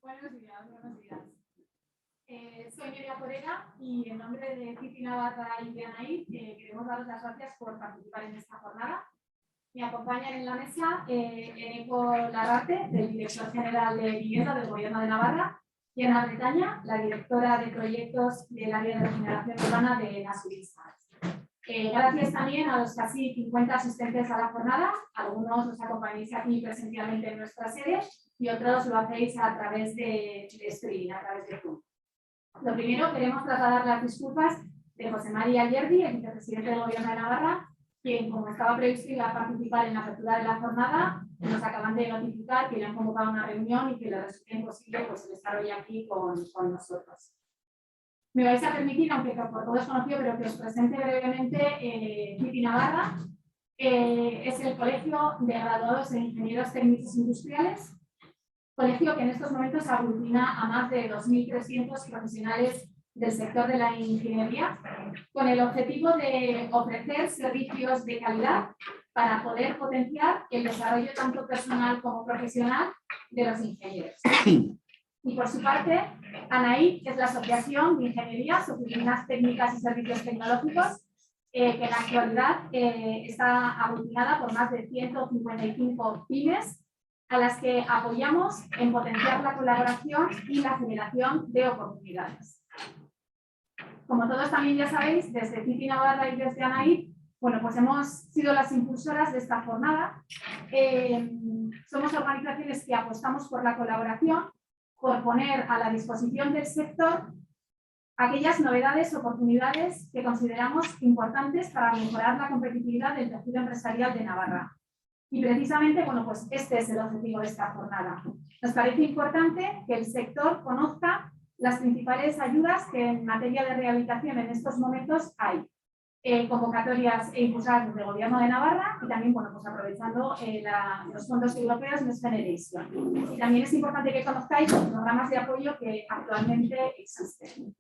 Buenos días, buenos días. Soy Nerea Porera y en nombre de Citi Navarra y de ANAID queremos daros las gracias por participar en esta jornada. Me acompañan en la mesa Eneko Larrarte, del Director General de Vivienda del Gobierno de Navarra, y Ana Bretaña, la Directora de Proyectos del Área de Regeneración Urbana de Nasurista. Gracias también a los casi 50 asistentes a la jornada. Algunos os acompañáis aquí presencialmente en nuestra sede y otros lo hacéis a través de streaming, a través de Zoom. Lo primero, queremos trasladar las disculpas de José María Yerdi, el vicepresidente del Gobierno de Navarra, quien, como estaba previsto, iba a participar en la apertura de la jornada. Nos acaban de notificar que le han convocado a una reunión y que le resulta imposible el estar hoy aquí con nosotros. Me vais a permitir, aunque por todo es conocido, pero que os presente brevemente Citi Navarra. Es el Colegio de Graduados en Ingenieros Técnicos Industriales, colegio que en estos momentos aglutina a más de 2.300 profesionales del sector de la ingeniería, con el objetivo de ofrecer servicios de calidad para poder potenciar el desarrollo tanto personal como profesional de los ingenieros. Y por su parte, ANAID es la Asociación de Ingenierías, Oficinas Técnicas y Servicios Tecnológicos, que en la actualidad está aglutinada por más de 155 pymes, a las que apoyamos en potenciar la colaboración y la generación de oportunidades. Como todos también ya sabéis, desde Citi Navarra y desde ANAID, bueno, pues hemos sido las impulsoras de esta jornada. Somos organizaciones que apostamos por la colaboración, por poner a la disposición del sector aquellas novedades, oportunidades que consideramos importantes para mejorar la competitividad del tejido empresarial de Navarra. Y precisamente, bueno, pues este es el objetivo de esta jornada. Nos parece importante que el sector conozca las principales ayudas que en materia de rehabilitación en estos momentos hay. Convocatorias impulsadas desde el Gobierno de Navarra y también, bueno, pues aprovechando los fondos europeos Next Generation. Y también es importante que conozcáis los programas de apoyo que actualmente existen.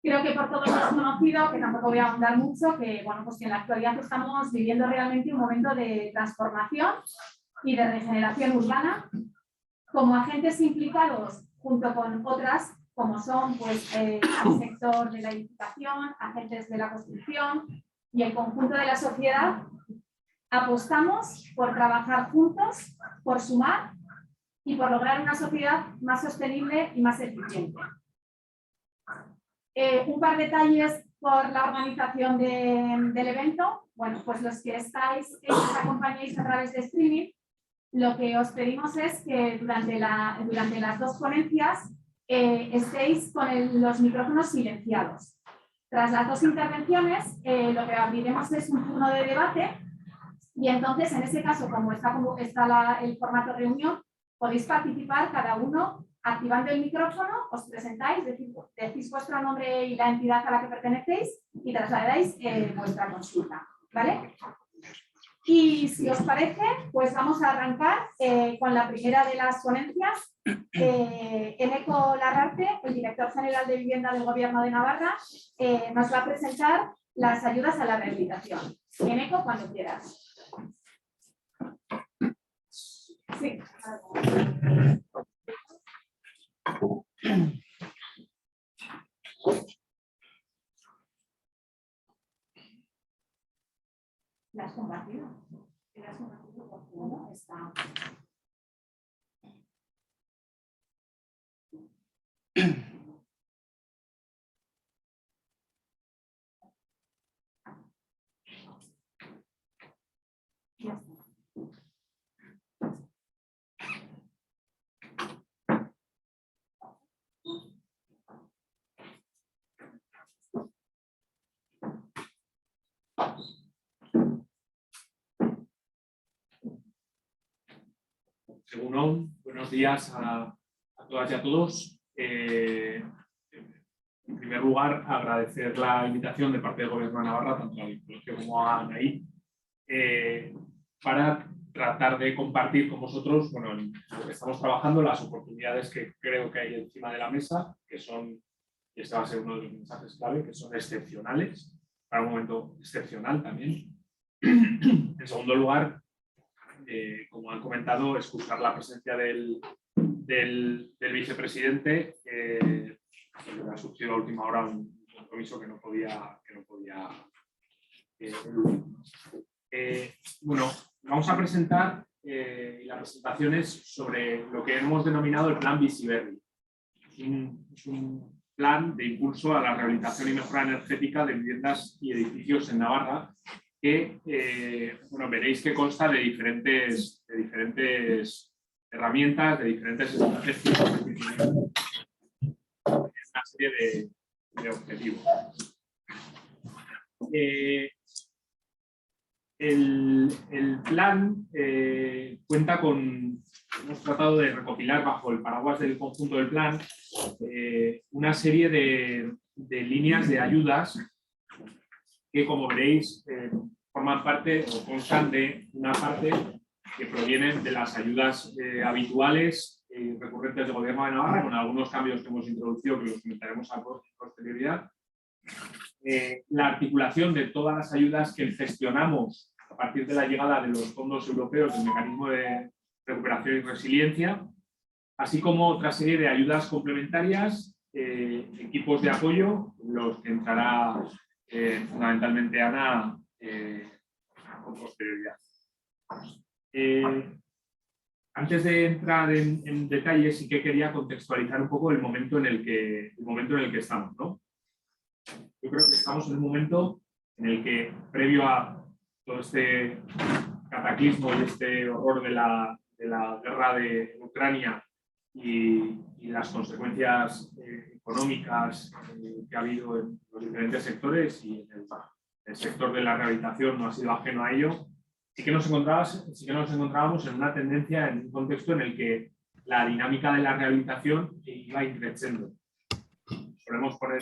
Creo que por todos hemos conocido, que tampoco voy a ahondar mucho, que, bueno, pues que en la actualidad estamos viviendo realmente un momento de transformación y de regeneración urbana, como agentes implicados junto con otras, como son pues, el sector de la edificación, agentes de la construcción y el conjunto de la sociedad. Apostamos por trabajar juntos, por sumar y por lograr una sociedad más sostenible y más eficiente. Un par de detalles por la organización del evento. Bueno, pues los que estáis y nos acompañáis a través de streaming, lo que os pedimos es que durante las dos ponencias estéis con los micrófonos silenciados. Tras las dos intervenciones, lo que abriremos es un turno de debate y entonces, en ese caso, como está el formato reunión, podéis participar cada uno activando el micrófono, os presentáis, decís vuestro nombre y la entidad a la que pertenecéis y trasladáis vuestra consulta, ¿vale? Y si os parece, pues vamos a arrancar con la primera de las ponencias. Eneko Larrarte, el Director General de Vivienda del Gobierno de Navarra, nos va a presentar las ayudas a la rehabilitación. Eneko, cuando quieras. Sí. ¿La has compartido? ¿La has compartido por cómo está? Ya está. Según buenos días a todas y a todos. En primer lugar, agradecer la invitación de parte del Gobierno de Navarra, tanto al colegio como a ANAID, para tratar de compartir con vosotros, bueno, en lo que estamos trabajando, las oportunidades que creo que hay encima de la mesa, que son, y este va a ser uno de los mensajes clave, que son excepcionales, para un momento excepcional también. En segundo lugar, como han comentado, excusar la presencia del del vicepresidente, le ha surgido a última hora un compromiso que no podía bueno, vamos a presentar, y la presentación es sobre lo que hemos denominado el Plan Bizi Berri. Es un plan de impulso a la rehabilitación y mejora energética de viviendas y edificios en Navarra, que bueno, veréis que consta de diferentes herramientas, de diferentes estrategias, una serie de objetivos. El plan cuenta con, hemos tratado de recopilar bajo el paraguas del conjunto del plan una serie de líneas de ayudas que, como veréis, forman parte o constan de una parte que provienen de las ayudas habituales y recurrentes del Gobierno de Navarra, con algunos cambios que hemos introducido que los comentaremos a posterioridad. La articulación de todas las ayudas que gestionamos a partir de la llegada de los fondos europeos del Mecanismo de Recuperación y Resiliencia, así como otra serie de ayudas complementarias, equipos de apoyo, los que entrará fundamentalmente Ana con posterioridad. Antes de entrar en detalles, sí que quería contextualizar un poco el momento en el que estamos, ¿no? Yo creo que estamos en un momento en el que, previo a todo este cataclismo y este horror de la guerra de Ucrania y las consecuencias económicas que ha habido en los diferentes sectores, y en el sector de la rehabilitación no ha sido ajeno a ello, sí que nos encontrábamos en una tendencia, en un contexto en el que la dinámica de la rehabilitación iba increciendo. Podemos poner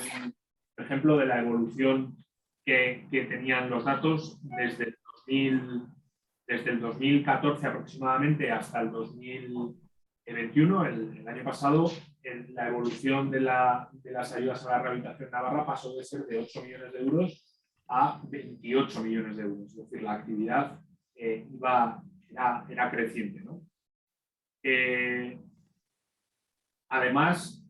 por ejemplo, de la evolución que tenían los datos desde el 2014 aproximadamente hasta el 2021, el año pasado. La evolución de las ayudas a la rehabilitación en Navarra pasó de ser de 8 millones de euros a 28 millones de euros. Es decir, la actividad era creciente, ¿no? Además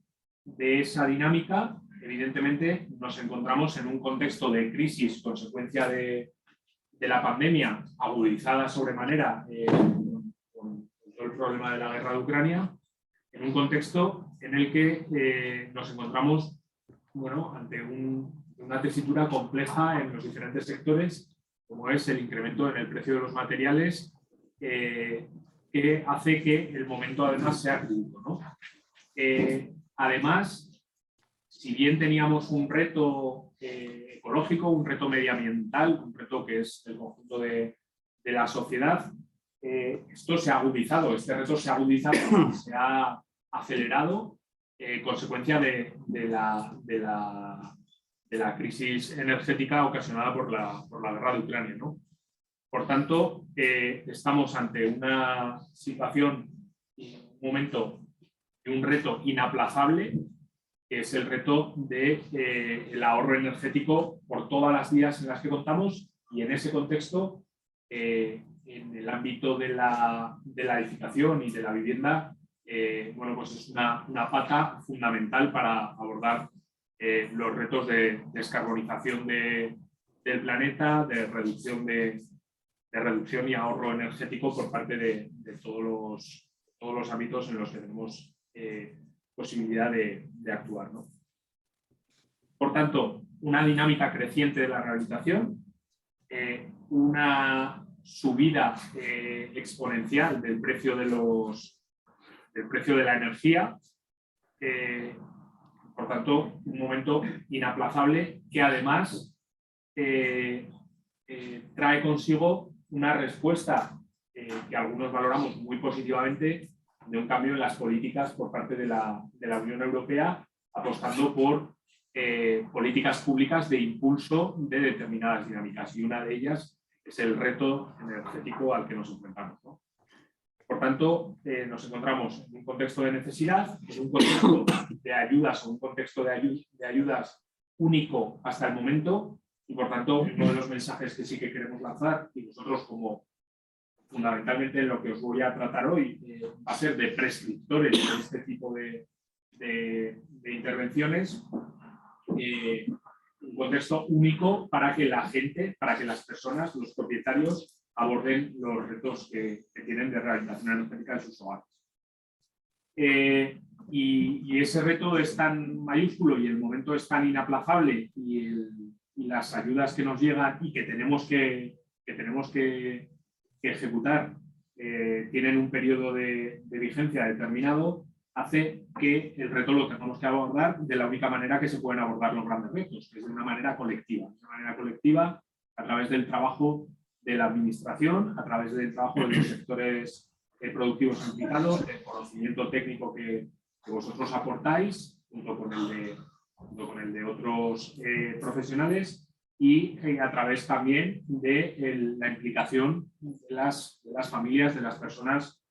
de esa dinámica, evidentemente nos encontramos en un contexto de crisis, consecuencia de la pandemia, agudizada sobremanera con todo el problema de la guerra de Ucrania, en un contexto en el que nos encontramos, bueno, ante una tesitura compleja en los diferentes sectores, como es el incremento en el precio de los materiales, que hace que el momento además sea crítico, ¿no? Además, si bien teníamos un reto ecológico, un reto medioambiental, un reto que es el conjunto de la sociedad, esto se ha agudizado, este reto se ha agudizado, se ha acelerado consecuencia de la crisis energética ocasionada por la guerra de Ucrania, ¿no? Por tanto, estamos ante una situación, un momento y un reto inaplazable, que es el reto del ahorro energético por todas las vías en las que contamos, y en ese contexto, en el ámbito de la edificación y de la vivienda, bueno, pues es una pata fundamental para abordar los retos de descarbonización del planeta, de reducción y ahorro energético por parte de todos los ámbitos en los que tenemos posibilidad de actuar, ¿no? Por tanto, una dinámica creciente de la rehabilitación, una subida exponencial del precio de la energía, por tanto, un momento inaplazable que además trae consigo una respuesta que algunos valoramos muy positivamente, de un cambio en las políticas por parte de la Unión Europea, apostando por políticas públicas de impulso de determinadas dinámicas, y una de ellas es el reto energético al que nos enfrentamos, ¿no? Por tanto, nos encontramos en un contexto de necesidad, en un contexto de ayudas o un contexto de ayudas único hasta el momento, y por tanto, uno de los mensajes que sí que queremos lanzar, y nosotros como fundamentalmente lo que os voy a tratar hoy va a ser de prescriptores de este tipo de intervenciones, un contexto único para que la gente, para que las personas, los propietarios, aborden los retos que tienen de rehabilitación energética de sus hogares. Y ese reto es tan mayúsculo y el momento es tan inaplazable y las ayudas que nos llegan y que tenemos que ejecutar tienen un periodo de vigencia determinado, hace que el reto lo tengamos que abordar de la única manera que se pueden abordar los grandes retos, que es de una manera colectiva. De una manera colectiva a través del trabajo de la administración, a través del trabajo de los sectores productivos implicados, del conocimiento técnico que vosotros aportáis, junto con el de otros profesionales, y a través también de la implicación de las familias, de las personas,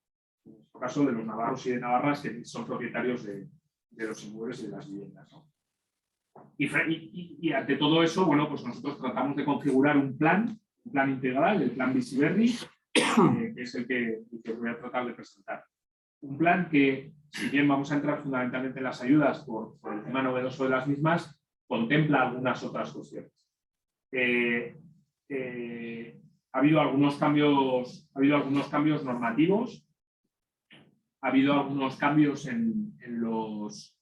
en este caso de los navarros y de navarras que son propietarios de los inmuebles y de las viviendas, ¿no? Y ante todo eso, bueno, pues nosotros tratamos de configurar un plan integral, el plan Bizi Berri, que es el que voy a tratar de presentar. Un plan que, si bien vamos a entrar fundamentalmente en las ayudas por el tema novedoso de las mismas, contempla algunas otras cuestiones. Ha habido algunos cambios normativos, ha habido algunos cambios en los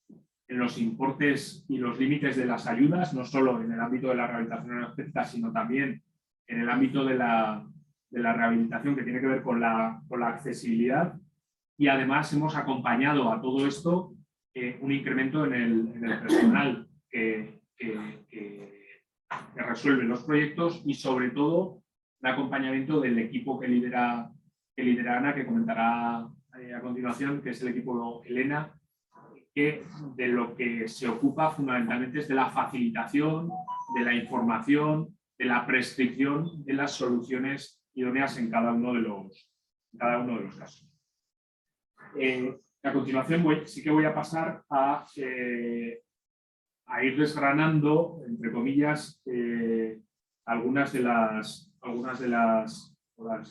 importes y los límites de las ayudas, no solo en el ámbito de la rehabilitación energética, sino también en el ámbito de la rehabilitación que tiene que ver con la accesibilidad, y además hemos acompañado a todo esto un incremento en el personal que resuelve los proyectos y sobre todo el acompañamiento del equipo que lidera Ana, que comentará a continuación, que es el equipo Elena, que de lo que se ocupa fundamentalmente es de la facilitación, de la información, de la prescripción de las soluciones idóneas en cada uno de los casos. A continuación sí que voy a pasar a ir desgranando, entre comillas, algunas de las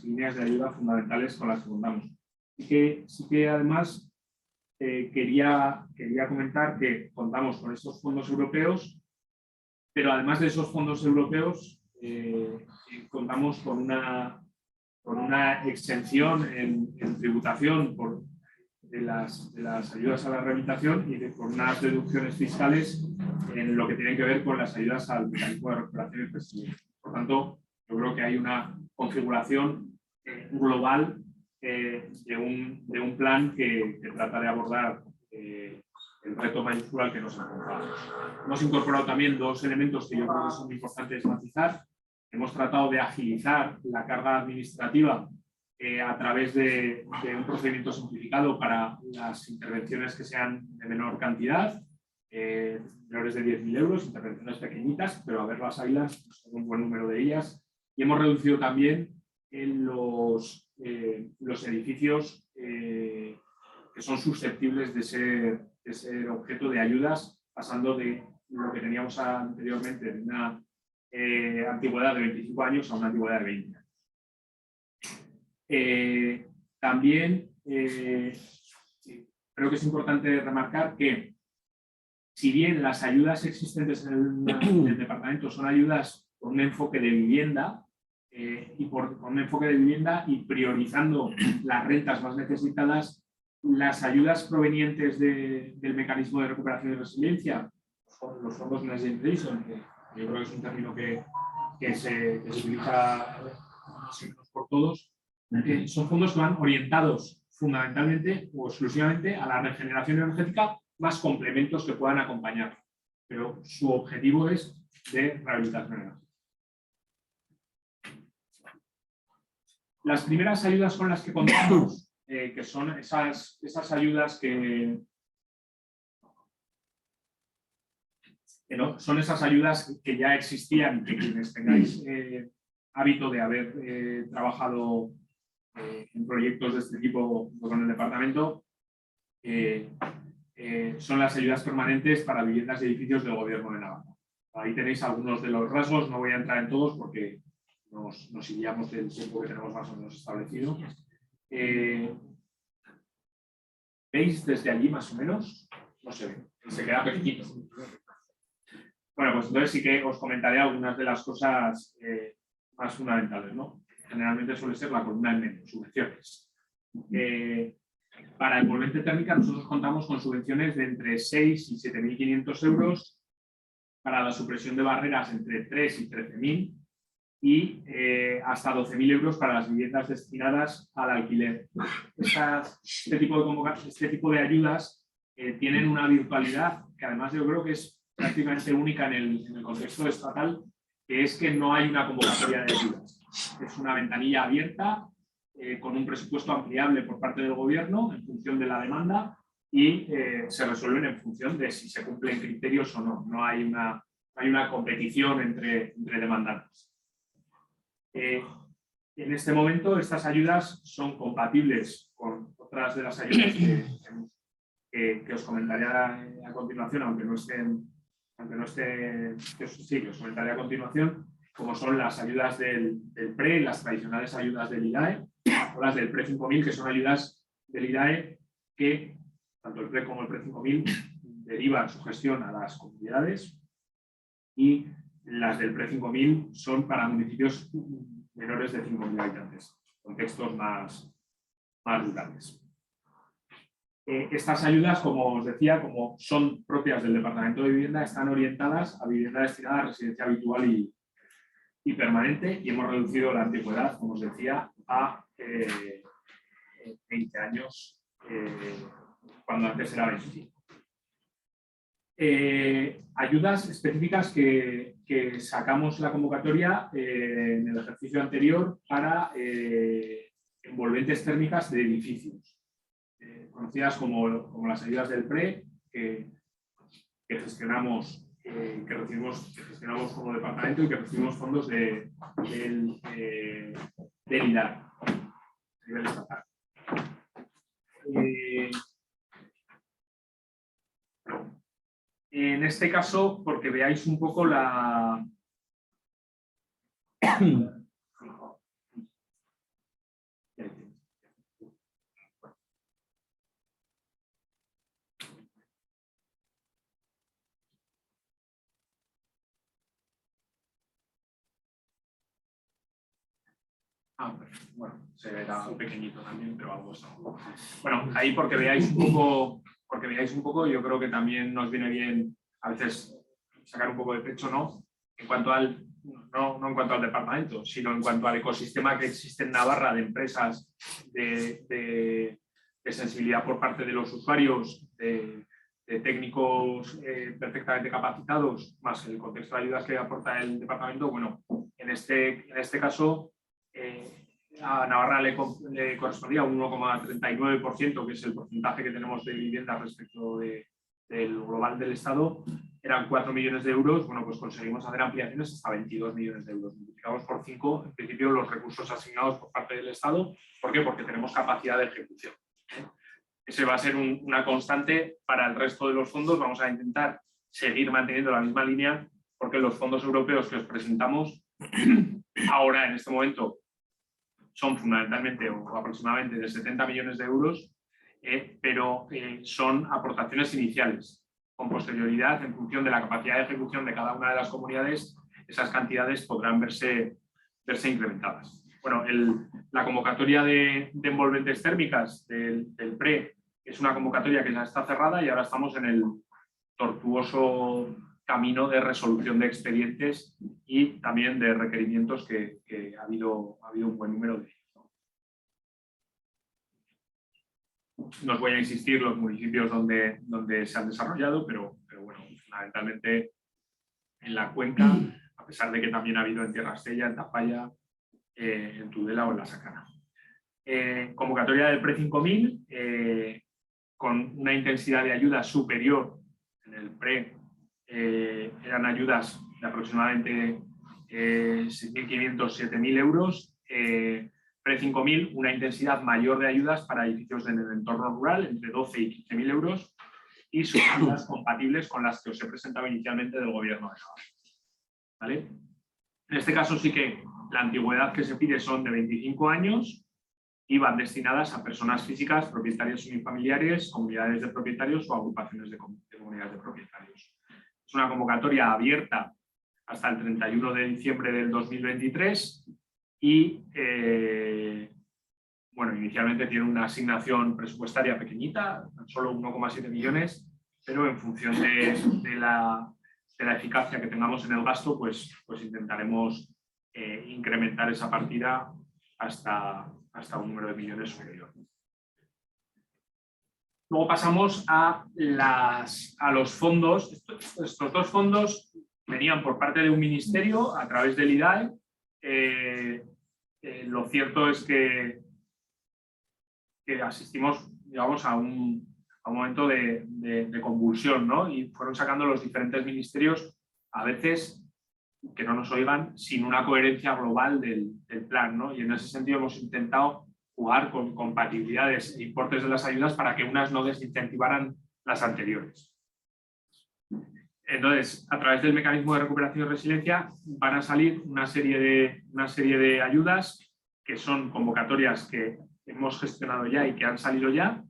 líneas de ayuda fundamentales con las que contamos. Sí que además quería comentar que contamos con estos fondos europeos, pero además de esos fondos europeos contamos con una exención en tributación de las ayudas a la rehabilitación y con unas deducciones fiscales en lo que tiene que ver con las ayudas al mecanismo de recuperación y resiliencia. Por tanto, yo creo que hay una configuración global de un plan que trata de abordar el reto mayúsculo al que nos encontramos. Hemos incorporado también dos elementos que yo creo que son importantes matizar. Hemos tratado de agilizar la carga administrativa a través de un procedimiento simplificado para las intervenciones que sean de menor cantidad, menores de 10.000 euros, intervenciones pequeñitas, pero a ver las águilas, pues, un buen número de ellas. Y hemos reducido también en los edificios que son susceptibles de ser objeto de ayudas, pasando de lo que teníamos anteriormente, de una antigüedad de 25 años a una antigüedad de 20 años. También creo que es importante remarcar que, si bien las ayudas existentes en el departamento son ayudas con un enfoque de vivienda, con un enfoque de vivienda y priorizando las rentas más necesitadas, las ayudas provenientes del mecanismo de recuperación y resiliencia, los fondos Next Generation, que yo creo que es un término que se utiliza por todos, son fondos que van orientados fundamentalmente o exclusivamente a la regeneración energética, más complementos que puedan acompañar, pero su objetivo es de rehabilitación energética. Las primeras ayudas con las que contamos, que son esas ayudas son esas ayudas que ya existían, que quienes tengáis hábito de haber trabajado en proyectos de este tipo con el departamento, son las ayudas permanentes para viviendas y edificios del Gobierno de Navarra. Ahí tenéis algunos de los rasgos, no voy a entrar en todos porque nos iríamos del tiempo que tenemos más o menos establecido. ¿Veis desde allí más o menos? No se ve, se queda pequeñito. Bueno, pues entonces sí que os comentaré algunas de las cosas más fundamentales, ¿no? Generalmente suele ser la columna en medio, subvenciones. Para envolvente térmica nosotros contamos con subvenciones de entre 6 y 7.500 euros, para la supresión de barreras entre 3 y 13.000 y hasta 12.000 euros para las viviendas destinadas al alquiler. Este tipo de ayudas tienen una virtualidad que además yo creo que es prácticamente única en el contexto estatal, que es que no hay una convocatoria de ayudas. Es una ventanilla abierta con un presupuesto ampliable por parte del gobierno en función de la demanda y se resuelven en función de si se cumplen criterios o no. No hay una competición entre demandantes. En este momento estas ayudas son compatibles con otras de las ayudas que os comentaré a continuación, aunque no estén, sí, que os comentaré a continuación, como son las ayudas del PRE, las tradicionales ayudas del IDAE, o las del PRE 5000, que son ayudas del IDAE que, tanto el PRE como el PRE 5000, derivan su gestión a las comunidades, y las del PRE 5000 son para municipios menores de 5.000 habitantes, contextos más rurales. Estas ayudas, como os decía, como son propias del Departamento de Vivienda, están orientadas a vivienda destinada a residencia habitual y permanente, y hemos reducido la antigüedad, como os decía, a 20 años, cuando antes era 25. Ayudas específicas que sacamos la convocatoria en el ejercicio anterior para envolventes térmicas de edificios, conocidas como las ayudas del PRE, que gestionamos como departamento y que recibimos fondos del IDAE a nivel estatal. En este caso, porque veáis un poco la... Bueno, se verá pequeñito también, pero algo está. Bueno, ahí porque veáis un poco, yo creo que también nos viene bien a veces sacar un poco de pecho, ¿no? En cuanto no en cuanto al departamento, sino en cuanto al ecosistema que existe en Navarra de empresas de sensibilidad por parte de los usuarios, de técnicos perfectamente capacitados, más el contexto de ayudas que aporta el departamento. Bueno, en este caso a Navarra le correspondía un 1,39%, que es el porcentaje que tenemos de vivienda respecto del global del Estado. Eran 4 millones de euros, bueno, pues conseguimos hacer ampliaciones hasta 22 millones de euros. Multiplicamos por 5, en principio, los recursos asignados por parte del Estado. ¿Por qué? Porque tenemos capacidad de ejecución. Ese va a ser una constante para el resto de los fondos. Vamos a intentar seguir manteniendo la misma línea, porque los fondos europeos que os presentamos ahora, en este momento, son fundamentalmente o aproximadamente de 70 millones de euros, pero son aportaciones iniciales. Con posterioridad, en función de la capacidad de ejecución de cada una de las comunidades, esas cantidades podrán verse incrementadas. Bueno, la convocatoria de envolventes térmicas del PRE es una convocatoria que ya está cerrada y ahora estamos en el tortuoso camino de resolución de expedientes y también de requerimientos que ha habido un buen número de ellos. No os voy a insistir los municipios donde se han desarrollado, pero bueno, fundamentalmente en la cuenca, a pesar de que también ha habido en Tierra Estella, en Tafalla, en Tudela o en La Sacana. Convocatoria del PRE 5000, con una intensidad de ayuda superior. En el PRE eran ayudas de aproximadamente 6.500, 7.000 euros. PRE 5000, una intensidad mayor de ayudas para edificios en el entorno rural, entre 12 y 15.000 euros, y son ayudas compatibles con las que os he presentado inicialmente del Gobierno de Navarra. ¿Vale? En este caso sí que la antigüedad que se pide son de 25 años y van destinadas a personas físicas, propietarios unifamiliares, comunidades de propietarios o agrupaciones de comunidades de propietarios. Es una convocatoria abierta hasta el 31 de diciembre del 2023 y bueno, inicialmente tiene una asignación presupuestaria pequeñita, solo 1,7 millones, pero en función de la eficacia que tengamos en el gasto, pues intentaremos incrementar esa partida hasta un número de millones superior. Luego pasamos a los fondos. Estos dos fondos venían por parte de un ministerio a través del IDAE. Lo cierto es que asistimos, digamos, a un momento de convulsión, ¿no? Y fueron sacando los diferentes ministerios, a veces, que no nos oigan, sin una coherencia global del plan, ¿no? Y en ese sentido hemos intentado jugar con compatibilidades e importes de las ayudas para que unas no desincentivaran las anteriores. Entonces, a través del mecanismo de recuperación y resiliencia van a salir una serie de ayudas que son convocatorias que hemos gestionado ya y que han salido ya.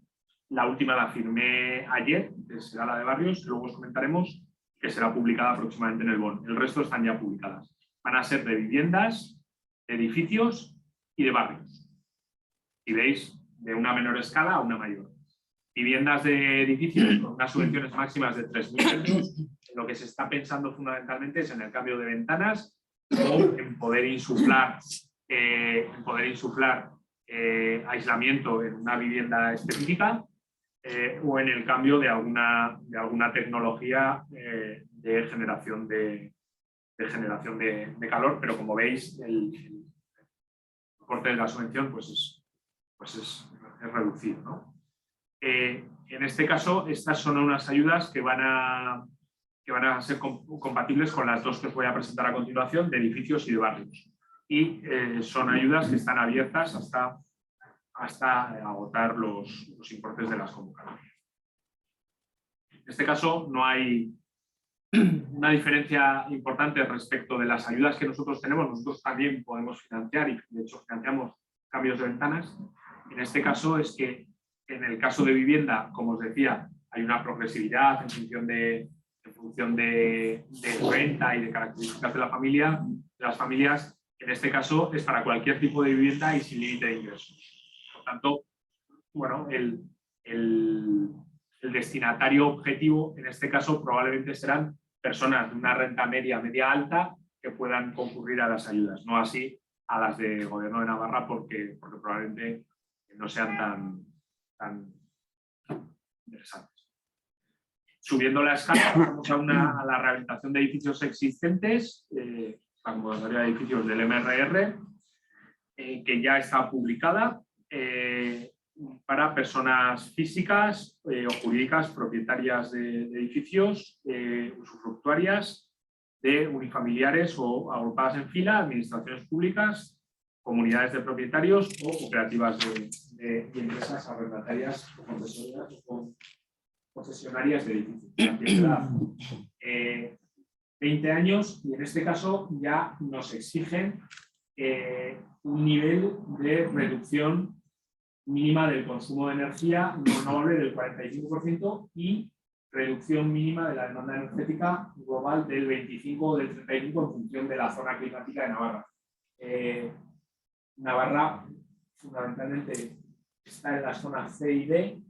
La última la firmé ayer, que será la de barrios, que luego os comentaremos, que será publicada próximamente en el BON. El resto están ya publicadas. Van a ser de viviendas, de edificios y de barrios. Y veis, de una menor escala a una mayor. Viviendas de edificios con unas subvenciones máximas de 3.000 euros. Lo que se está pensando fundamentalmente es en el cambio de ventanas o en poder insuflar aislamiento en una vivienda específica o en el cambio de alguna tecnología de generación de calor, pero como veis el corte de la subvención pues es reducido, ¿no? En este caso, estas son unas ayudas que van a ser compatibles con las dos que os voy a presentar a continuación, de edificios y de barrios. Y son ayudas que están abiertas hasta agotar los importes de las convocatorias. En este caso no hay una diferencia importante respecto de las ayudas que nosotros tenemos. Nosotros también podemos financiar y de hecho financiamos cambios de ventanas. En este caso es que en el caso de vivienda, como os decía, hay una progresividad en función de renta y de características de las familias. En este caso es para cualquier tipo de vivienda y sin límite de ingresos. Por tanto, bueno, el destinatario objetivo en este caso probablemente serán personas de una renta media alta que puedan concurrir a las ayudas, no así a las del Gobierno de Navarra porque probablemente no sean tan interesantes. Subiendo la escala, vamos a la rehabilitación de edificios existentes, la convocatoria de edificios del MRR, que ya está publicada para personas físicas o jurídicas propietarias de edificios, usufructuarias de unifamiliares o agrupadas en fila, administraciones públicas, comunidades de propietarios o cooperativas de empresas arrendatarias o concesionarias de edificios. 20 años y en este caso ya nos exigen un nivel de reducción mínima del consumo de energía renovable del 45% y reducción mínima de la demanda energética global del 25 o del 35 en función de la zona climática de Navarra. Navarra fundamentalmente está en la zona C y D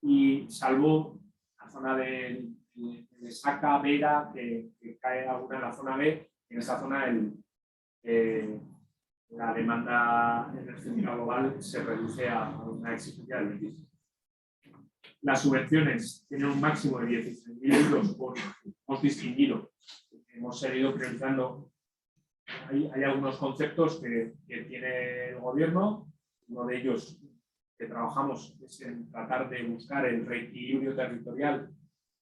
y salvo la zona de Saca, Vera, que cae alguna en la zona B, en esa zona la demanda energética global se reduce a una exigencia del 25%. Las subvenciones tienen un máximo de 16.000 euros por hemos distinguido. Hemos seguido priorizando. Hay algunos conceptos que tiene el gobierno. Uno de ellos que trabajamos es en tratar de buscar el reequilibrio territorial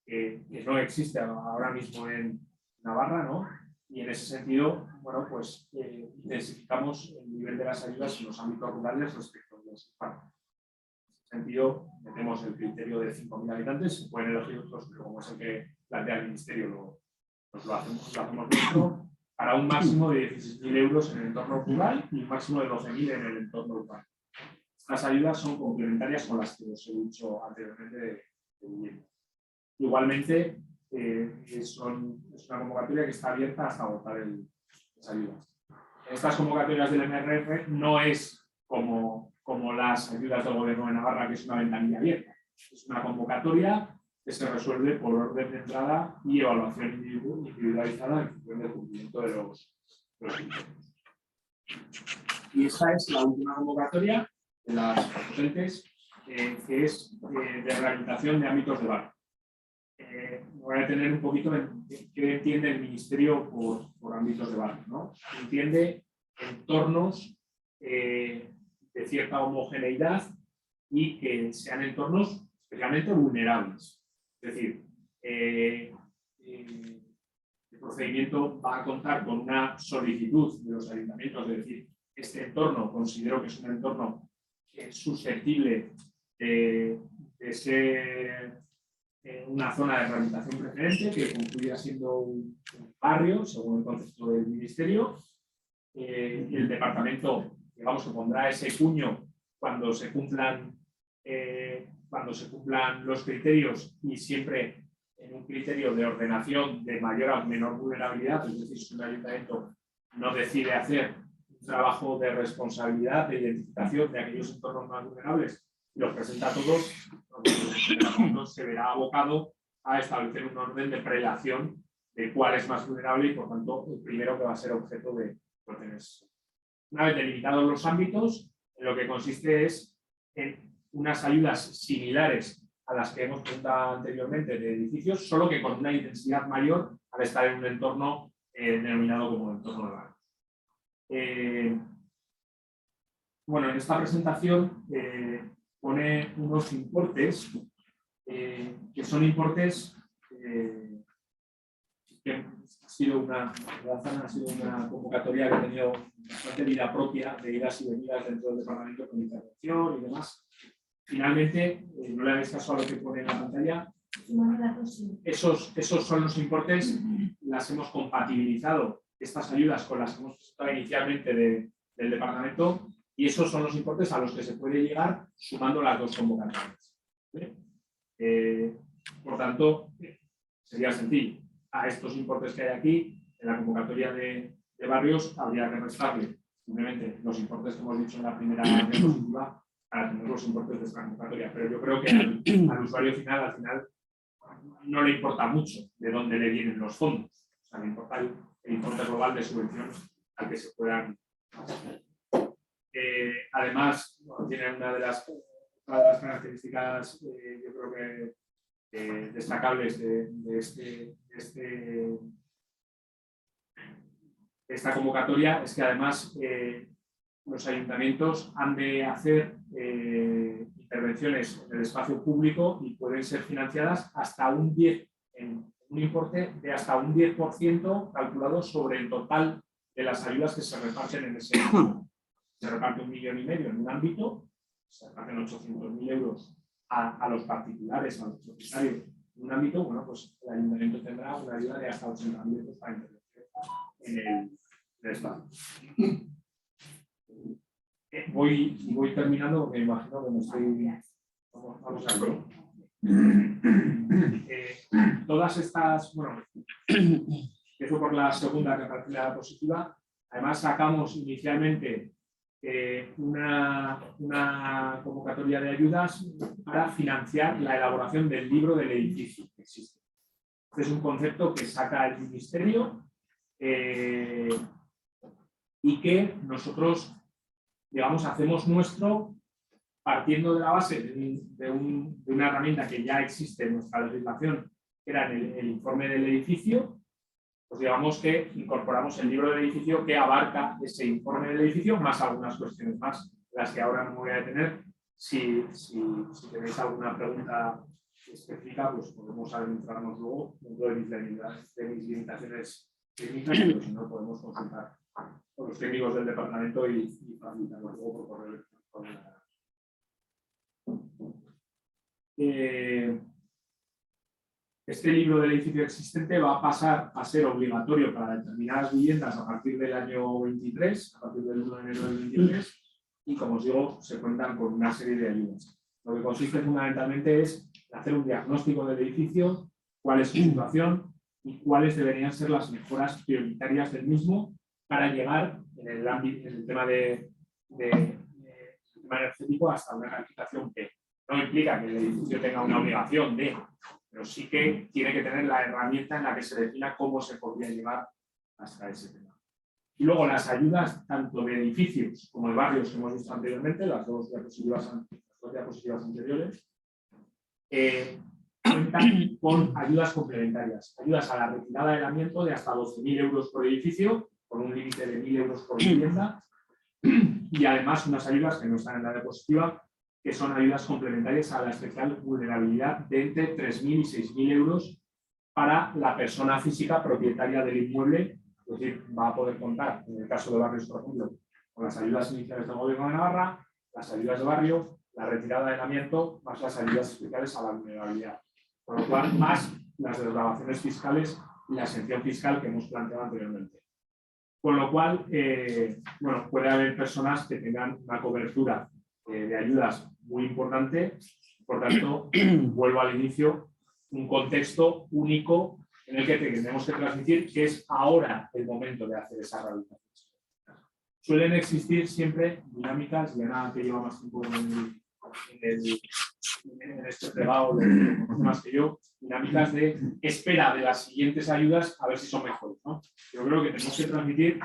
que no existe ahora mismo en Navarra, ¿no? Y en ese sentido, bueno, pues intensificamos el nivel de las ayudas en los ámbitos rurales respecto a los urbanos. En ese sentido, metemos el criterio de 5.000 habitantes, se pueden elegir otros, pero como es el que plantea el Ministerio, lo hacemos nuestro. para un máximo de 16.000 euros en el entorno rural y un máximo de 12.000 en el entorno urbano. Estas ayudas son complementarias con las que os he dicho anteriormente de vivienda. Igualmente, es una convocatoria que está abierta hasta agotar las ayudas. Estas convocatorias del MRF no es como las ayudas del Gobierno de Navarra, que es una ventanilla abierta. Es una convocatoria que se resuelve por orden de entrada y evaluación individualizada en función del cumplimiento de los criterios. Y esta es la última convocatoria de las potentes, que es de rehabilitación de ámbitos de barrio. Voy a tener un poquito en qué entiende el Ministerio por ámbitos de barrio, ¿no? Entiende entornos de cierta homogeneidad y que sean entornos especialmente vulnerables. Es decir, el procedimiento va a contar con una solicitud de los ayuntamientos, es decir, este entorno considero que es un entorno susceptible de ser una zona de rehabilitación preferente que concluya siendo un barrio, según el concepto del Ministerio. El departamento, digamos, que pondrá ese cuño cuando se cumplan los criterios y siempre en un criterio de ordenación de mayor o menor vulnerabilidad, es decir, si un ayuntamiento no decide hacer un trabajo de responsabilidad, de identificación de aquellos entornos más vulnerables y los presenta a todos, el departamento se verá abocado a establecer un orden de prelación de cuál es más vulnerable y, por tanto, el primero que va a ser objeto de pertenecer. Una vez delimitados los ámbitos, en lo que consiste es en unas ayudas similares a las que hemos presentado anteriormente de edificios, solo que con una intensidad mayor al estar en un entorno denominado como entorno urbano. Bueno, en esta presentación pone unos importes que son importes que ha sido una convocatoria que ha tenido bastante vida propia, de idas y venidas dentro del departamento con intervención y demás. Finalmente, no le hagáis caso a lo que pone en la pantalla. Esos son los importes, las hemos compatibilizado, estas ayudas con las que hemos presentado inicialmente del departamento, y esos son los importes a los que se puede llegar sumando las dos convocatorias. Por tanto, sería sencillo. A estos importes que hay aquí, en la convocatoria de barrios, habría que restarle simplemente los importes que hemos dicho en la primera diapositiva para tener los importes de esta convocatoria. Pero yo creo que al usuario final, al final, no le importa mucho de dónde le vienen los fondos. O sea, le importa el importe global de subvención al que se puedan hacer. Además, tiene una de las características, yo creo que destacables de esta convocatoria, es que además los ayuntamientos han de hacer intervenciones en el espacio público y pueden ser financiadas hasta un 10%, en un importe de hasta un 10% calculado sobre el total de las ayudas que se reparten en ese ámbito. Se reparte 1,5 millones en un ámbito, se reparten 800.000 euros a los particulares, a los propietarios en un ámbito, bueno, pues el ayuntamiento tendrá una ayuda de hasta 80.000 euros para intervención en el espacio. Voy terminando porque me imagino que me estoy... Vamos a verlo. Todas estas, bueno, empiezo por la segunda, que aparece la positiva. Además, sacamos inicialmente una convocatoria de ayudas para financiar la elaboración del libro del edificio que existe. Este es un concepto que saca el Ministerio y que nosotros, digamos, hacemos nuestro partiendo de la base de una herramienta que ya existe en nuestra legislación, que era el informe del edificio. Pues digamos que incorporamos el libro del edificio que abarca ese informe del edificio, más algunas cuestiones más, las que ahora no me voy a detener. Si tenéis alguna pregunta específica, pues podemos adentrarnos luego dentro de mis limitaciones técnicas, pero si no, podemos consultar con los técnicos del departamento y facilitarlo luego por correo electrónico. Este libro del edificio existente va a pasar a ser obligatorio para determinadas viviendas a partir del año 23, a partir del 1 de enero del 23, y como os digo, se cuentan con una serie de ayudas. Lo que consiste fundamentalmente es hacer un diagnóstico del edificio, cuál es su situación y cuáles deberían ser las mejoras prioritarias del mismo para llegar en el tema energético hasta una calificación que no implica que el edificio tenga una obligación de, pero sí que tiene que tener la herramienta en la que se defina cómo se podría llegar hasta ese tema. Y luego las ayudas tanto de edificios como de barrios que hemos visto anteriormente, las dos diapositivas anteriores, cuentan con ayudas complementarias, ayudas a la retirada del amianto de hasta 12.000 euros por edificio, con un límite de 1.000 euros por vivienda, y además unas ayudas que no están en la diapositiva, que son ayudas complementarias a la especial vulnerabilidad de entre 3.000 y 6.000 euros para la persona física propietaria del inmueble, es decir, va a poder contar, en el caso de barrios, por ejemplo, con las ayudas iniciales del Gobierno de Navarra, las ayudas de barrio, la retirada del amianto, más las ayudas especiales a la vulnerabilidad. Con lo cual, más las desgravaciones fiscales y la exención fiscal que hemos planteado anteriormente. Con lo cual, bueno, puede haber personas que tengan una cobertura de ayudas muy importante. Por tanto, vuelvo al inicio, un contexto único en el que tenemos que transmitir que es ahora el momento de hacer esa rehabilitación. Suelen existir siempre dinámicas, y Ana, que lleva más tiempo en este plegado, más que yo, dinámicas de espera de las siguientes ayudas a ver si son mejores, ¿no? Yo creo que tenemos que transmitir,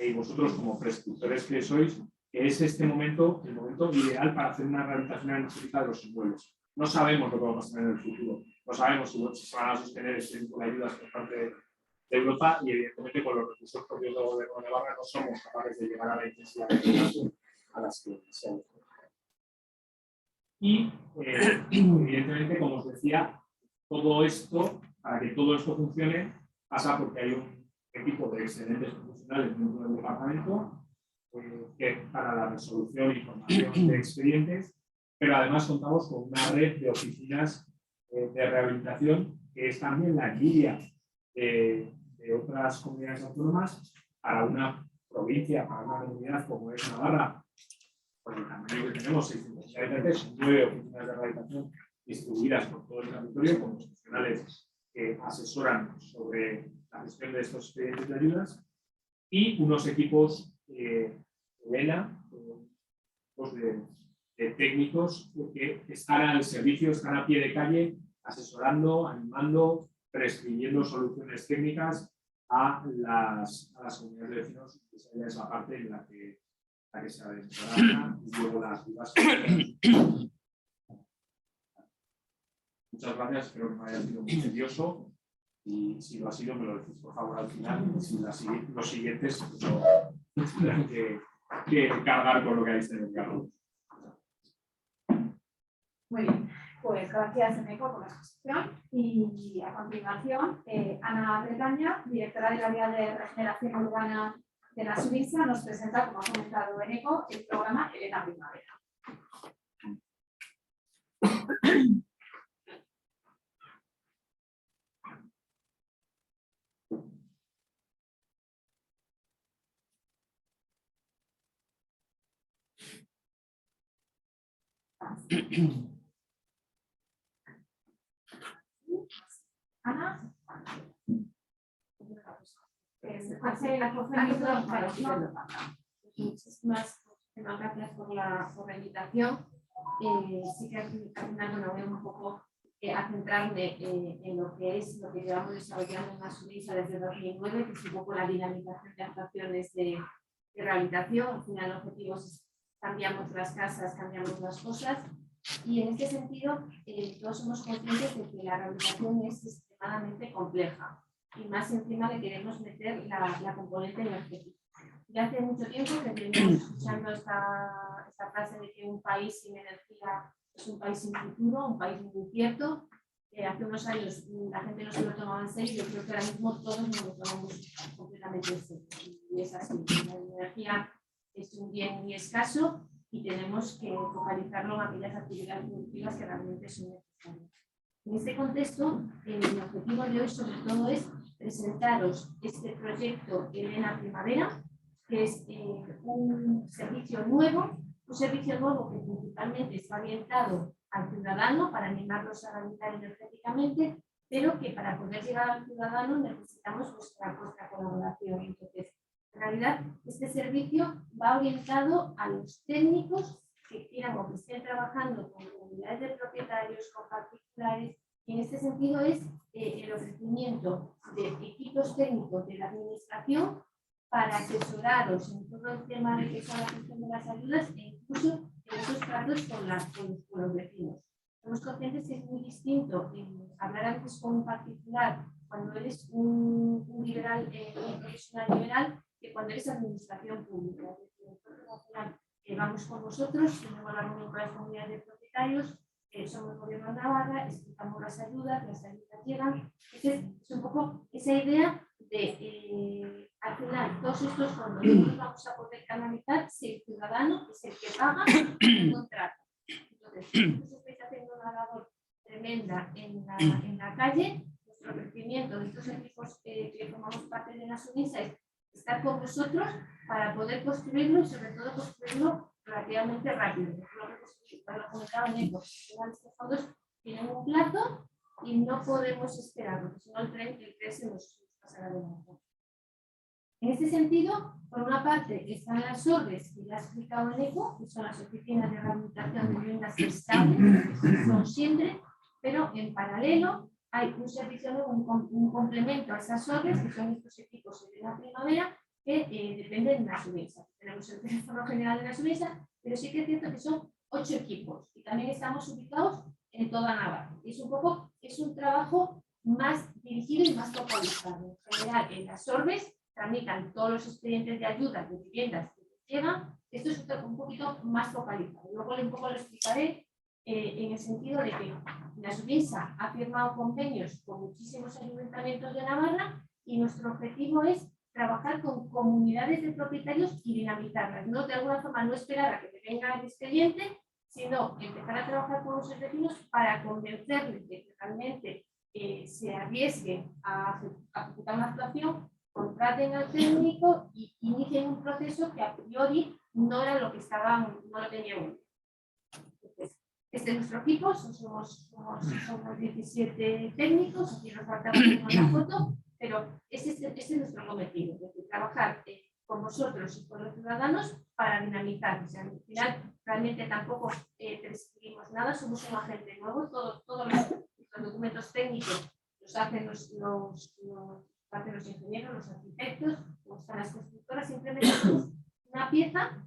y vosotros como prescriptores que sois, que es este momento el momento ideal para hacer una rehabilitación energética de los inmuebles. No sabemos lo que va a pasar en el futuro, no sabemos si se van a sostener este tipo de ayudas por parte de Europa, y evidentemente con los recursos propios del Gobierno de Navarra no somos capaces de llegar a la intensidad de a las que deseamos. Y evidentemente, como os decía, todo esto, para que todo esto funcione, pasa porque hay un equipo de excelentes profesionales dentro del departamento que para la resolución y formación de expedientes, pero además contamos con una red de oficinas de rehabilitación que es también la guía de otras comunidades autónomas para una provincia, para una comunidad como es Navarra, por el tamaño que tenemos, 600 habitantes, 9 oficinas de rehabilitación distribuidas por todo el territorio con profesionales que asesoran sobre la gestión de estos expedientes de ayudas, y unos equipos ELA, de técnicos que están al servicio, están a pie de calle, asesorando, animando, prescribiendo soluciones técnicas a las comunidades de vecinos, que esa es la parte en la que se ha desarrollado, y luego las dudas. Muchas gracias, espero que me haya sido muy tedioso, y si lo ha sido me lo decís por favor al final, y si los siguientes no tendrán que cargar con lo que habéis tenido que cargar. Muy bien, pues gracias Eneco por la exposición, y a continuación Ana Bretaña, directora del área de regeneración urbana de la Subisa, nos presenta, como ha comentado Eneco, el programa Elena Primavera. Ana. Muchísimas gracias por la invitación. Sí que al final, bueno, voy un poco a centrarme en lo que llevamos desarrollando en la Subisa desde 2009, que es un poco la dinamización de actuaciones de rehabilitación. Al final el objetivo es cambiamos las casas, cambiamos las cosas, y en este sentido todos somos conscientes de que la rehabilitación es extremadamente compleja, y más encima le queremos meter la componente energética. Ya hace mucho tiempo que venimos escuchando esta frase de que un país sin energía es un país sin futuro, un país muy incierto. Hace unos años la gente no se lo tomaba en serio, yo creo que ahora mismo todos nos lo tomamos completamente en serio. Y es así, la energía es un bien muy escaso y tenemos que focalizarlo en aquellas actividades productivas que realmente son necesarias. En este contexto, el objetivo de hoy sobre todo es presentaros este proyecto Elena Primavera, que es un servicio nuevo que principalmente está orientado al ciudadano para animarlos a rehabilitar energéticamente, pero que para poder llegar al ciudadano necesitamos vuestra colaboración. Entonces, en realidad, este servicio va orientado a los técnicos que quieran o que estén trabajando con comunidades de propietarios, con particulares, y en este sentido es el ofrecimiento de equipos técnicos de la administración para asesoraros en todo el tema de que son la gestión de las ayudas e incluso en esos tratos con los vecinos. Somos conscientes que es muy distinto hablar antes con un particular cuando eres un liberal, un profesional liberal, que cuando eres administración pública. Nosotros al final vamos con vosotros, tenemos la reunión con las comunidades de propietarios, somos gobierno de Navarra, explicamos las ayudas llegan. Entonces, es un poco esa idea de, al final, todos estos fondos no los vamos a poder canalizar si el ciudadano es el que paga el contrato. Entonces, vosotros estáis haciendo una labor tremenda en la calle. Nuestro crecimiento de estos equipos que formamos parte de la SUNISA es estar con vosotros para poder construirlo y sobre todo construirlo relativamente rápido. Lo comentaba Nico, estos fondos tienen un plazo y no podemos esperar, porque si no el tren se nos pasará de nuevo. En este sentido, por una parte están las ORBES, que ya ha explicado Nico, que son las oficinas de rehabilitación de viviendas estables, que son siempre, pero en paralelo hay un servicio nuevo, un complemento a esas ORBES, que son estos equipos de la primavera, que dependen de la SUNISA. Tenemos el teléfono general de la SUNISA, pero sí que es cierto que son 8 equipos y también estamos ubicados en toda Navarra. Es un trabajo más dirigido y más focalizado. En general, en las ORBES tramitan todos los expedientes de ayuda de viviendas que llegan. Esto es un poquito más focalizado. Luego un poco lo explicaré en el sentido de que la SUNISA ha firmado convenios con muchísimos ayuntamientos de Navarra y nuestro objetivo es trabajar con comunidades de propietarios y dinamizarlas, ¿no? De alguna forma no esperar a que te venga el expediente, sino empezar a trabajar con los vecinos para convencerles de que realmente se arriesguen a ejecutar una actuación, contraten al técnico y inicien un proceso que a priori no era lo que no lo tenían. Entonces, este es nuestro equipo, somos 17 técnicos, aquí nos falta una foto, pero este es nuestro cometido, es decir, trabajar con vosotros y con los ciudadanos para dinamizar. O sea, al final realmente tampoco prescribimos nada, somos un agente nuevo, todos los documentos técnicos los hacen los ingenieros, los arquitectos, los están las constructoras, simplemente es una pieza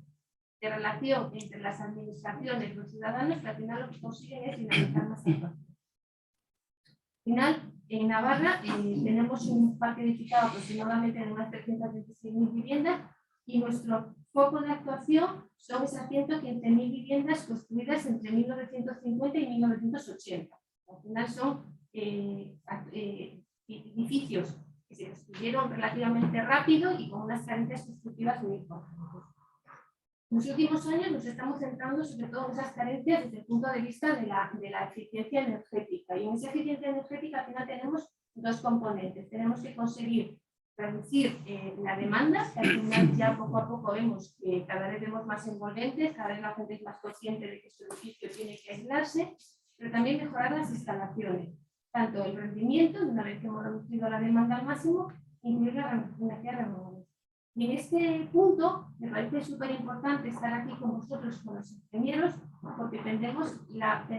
de relación entre las administraciones y los ciudadanos que al final lo que consiguen es dinamizar más el parque. Al final, en Navarra tenemos un parque edificado aproximadamente de unas 326.000 viviendas y nuestro foco de actuación son esas 115.000 viviendas construidas entre 1950 y 1980. Al final son edificios que se construyeron relativamente rápido y con unas carencias constructivas muy importantes. En los últimos años nos estamos centrando sobre todo en esas carencias desde el punto de vista de la eficiencia energética. Y en esa eficiencia energética al final tenemos dos componentes. Tenemos que conseguir reducir la demanda, que al final ya poco a poco vemos que cada vez vemos más envolventes, cada vez la gente es más consciente de que su edificio tiene que aislarse, pero también mejorar las instalaciones, tanto el rendimiento, una vez que hemos reducido la demanda al máximo, incluir la energía renovable. Y en este punto me parece súper importante estar aquí con vosotros, con los ingenieros, porque tendremos la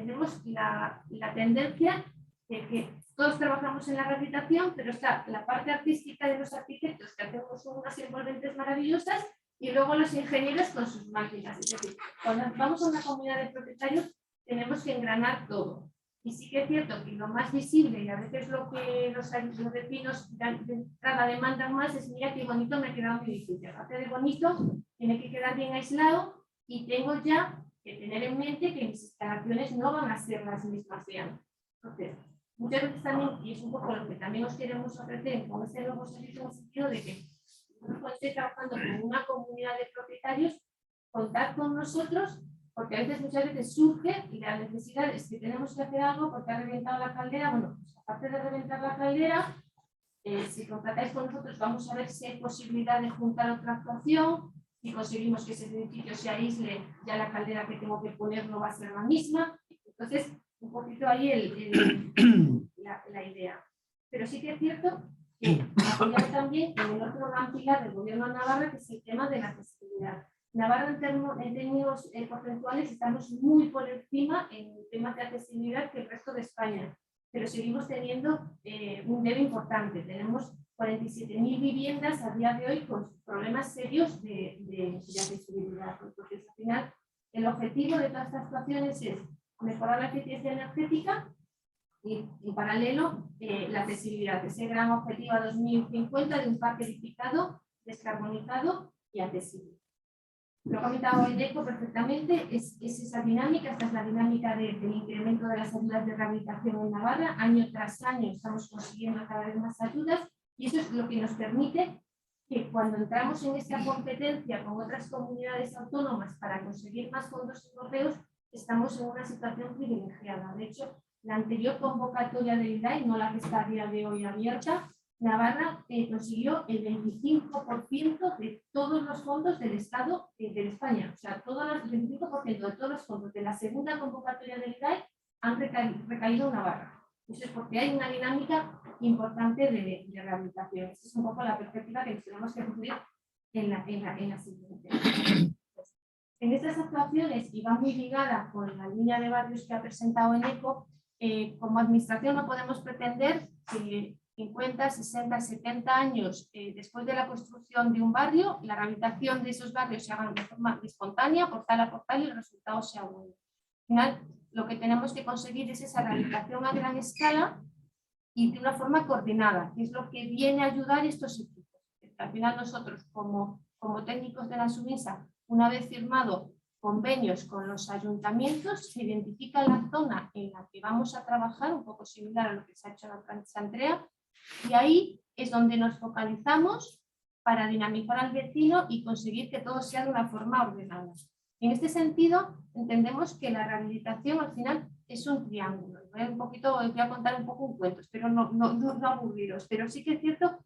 tendencia de que todos trabajamos en la rehabilitación, pero está la parte artística de los arquitectos que hacemos unas envolventes maravillosas y luego los ingenieros con sus máquinas. Es decir, cuando vamos a una comunidad de propietarios tenemos que engranar todo. Y sí que es cierto que lo más visible y a veces lo que los vecinos de entrada demandan más es: mira qué bonito me ha quedado mi edificio. Aparte de bonito, tiene que quedar bien aislado y tengo ya que tener en mente que mis instalaciones no van a ser las mismas de antes. Entonces, muchas veces también, y es un poco lo que también os queremos ofrecer con este nuevo servicio, en el sentido de que cuando estéis trabajando con una comunidad de propietarios, contad con nosotros porque a veces, muchas veces surge la necesidad es que tenemos que hacer algo porque ha reventado la caldera. Bueno, pues aparte de reventar la caldera, si contratáis con nosotros vamos a ver si hay posibilidad de juntar otra actuación. Si conseguimos que ese edificio se aísle, ya la caldera que tengo que poner no va a ser la misma. Entonces, un poquito ahí la idea. Pero sí que es cierto que apoyar también en el otro gran pilar del Gobierno de Navarra, que es el tema de la accesibilidad. Navarra, en términos porcentuales, estamos muy por encima en temas de accesibilidad que el resto de España, pero seguimos teniendo un debe importante. Tenemos 47.000 viviendas a día de hoy con problemas serios de accesibilidad. Entonces, al final, el objetivo de todas estas actuaciones es mejorar la eficiencia energética y, en paralelo, la accesibilidad, ese gran objetivo a 2050 de un parque edificado, descarbonizado y accesible. Lo ha comentado Eneco perfectamente, es esa dinámica. Esta es la dinámica del incremento de las ayudas de rehabilitación en Navarra. Año tras año estamos consiguiendo cada vez más ayudas y eso es lo que nos permite que cuando entramos en esta competencia con otras comunidades autónomas para conseguir más fondos europeos, estamos en una situación privilegiada. De hecho, la anterior convocatoria del IDAI, no la que está a día de hoy abierta, Navarra consiguió el 25% de todos los fondos del Estado de España. O sea, el 25% de todos los fondos de la segunda convocatoria del IDAI han recaído en Navarra. Eso es porque hay una dinámica importante de rehabilitación. Esa es un poco la perspectiva que tenemos que cumplir en la siguiente. En estas actuaciones, y va muy ligada con la línea de barrios que ha presentado Eneco, como administración no podemos pretender que 50, 60, 70 años después de la construcción de un barrio, la rehabilitación de esos barrios se haga de forma espontánea, portal a portal, y el resultado sea bueno. Al final, lo que tenemos que conseguir es esa rehabilitación a gran escala y de una forma coordinada, que es lo que viene a ayudar a estos equipos. Al final, nosotros, como técnicos de la Subinsa, una vez firmado convenios con los ayuntamientos, se identifica la zona en la que vamos a trabajar, un poco similar a lo que se ha hecho en la Francia Andrea, y ahí es donde nos focalizamos para dinamizar al vecino y conseguir que todo sea de una forma ordenada. En este sentido, entendemos que la rehabilitación al final es un triángulo. Voy a contar un poco un cuento, espero no aburriros, pero sí que es cierto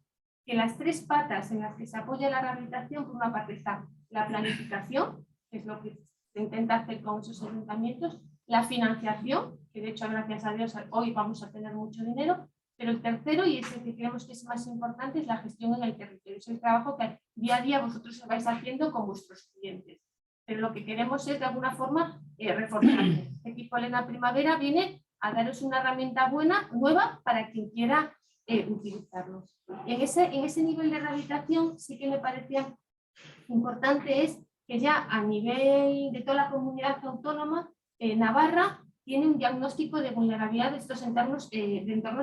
que las tres patas en las que se apoya la rehabilitación, por una parte está la planificación, que es lo que se intenta hacer con esos ayuntamientos, la financiación, que de hecho, gracias a Dios, hoy vamos a tener mucho dinero, pero el tercero, y es el que creemos que es más importante, es la gestión en el territorio. Es el trabajo que día a día vosotros vais haciendo con vuestros clientes. Pero lo que queremos es, de alguna forma, reforzarlo. Este equipo Elena Primavera viene a daros una herramienta nueva para quien quiera utilizarlo. En ese nivel de rehabilitación sí que me parecía importante es que ya a nivel de toda la comunidad autónoma, Navarra tiene un diagnóstico de vulnerabilidad de estos entornos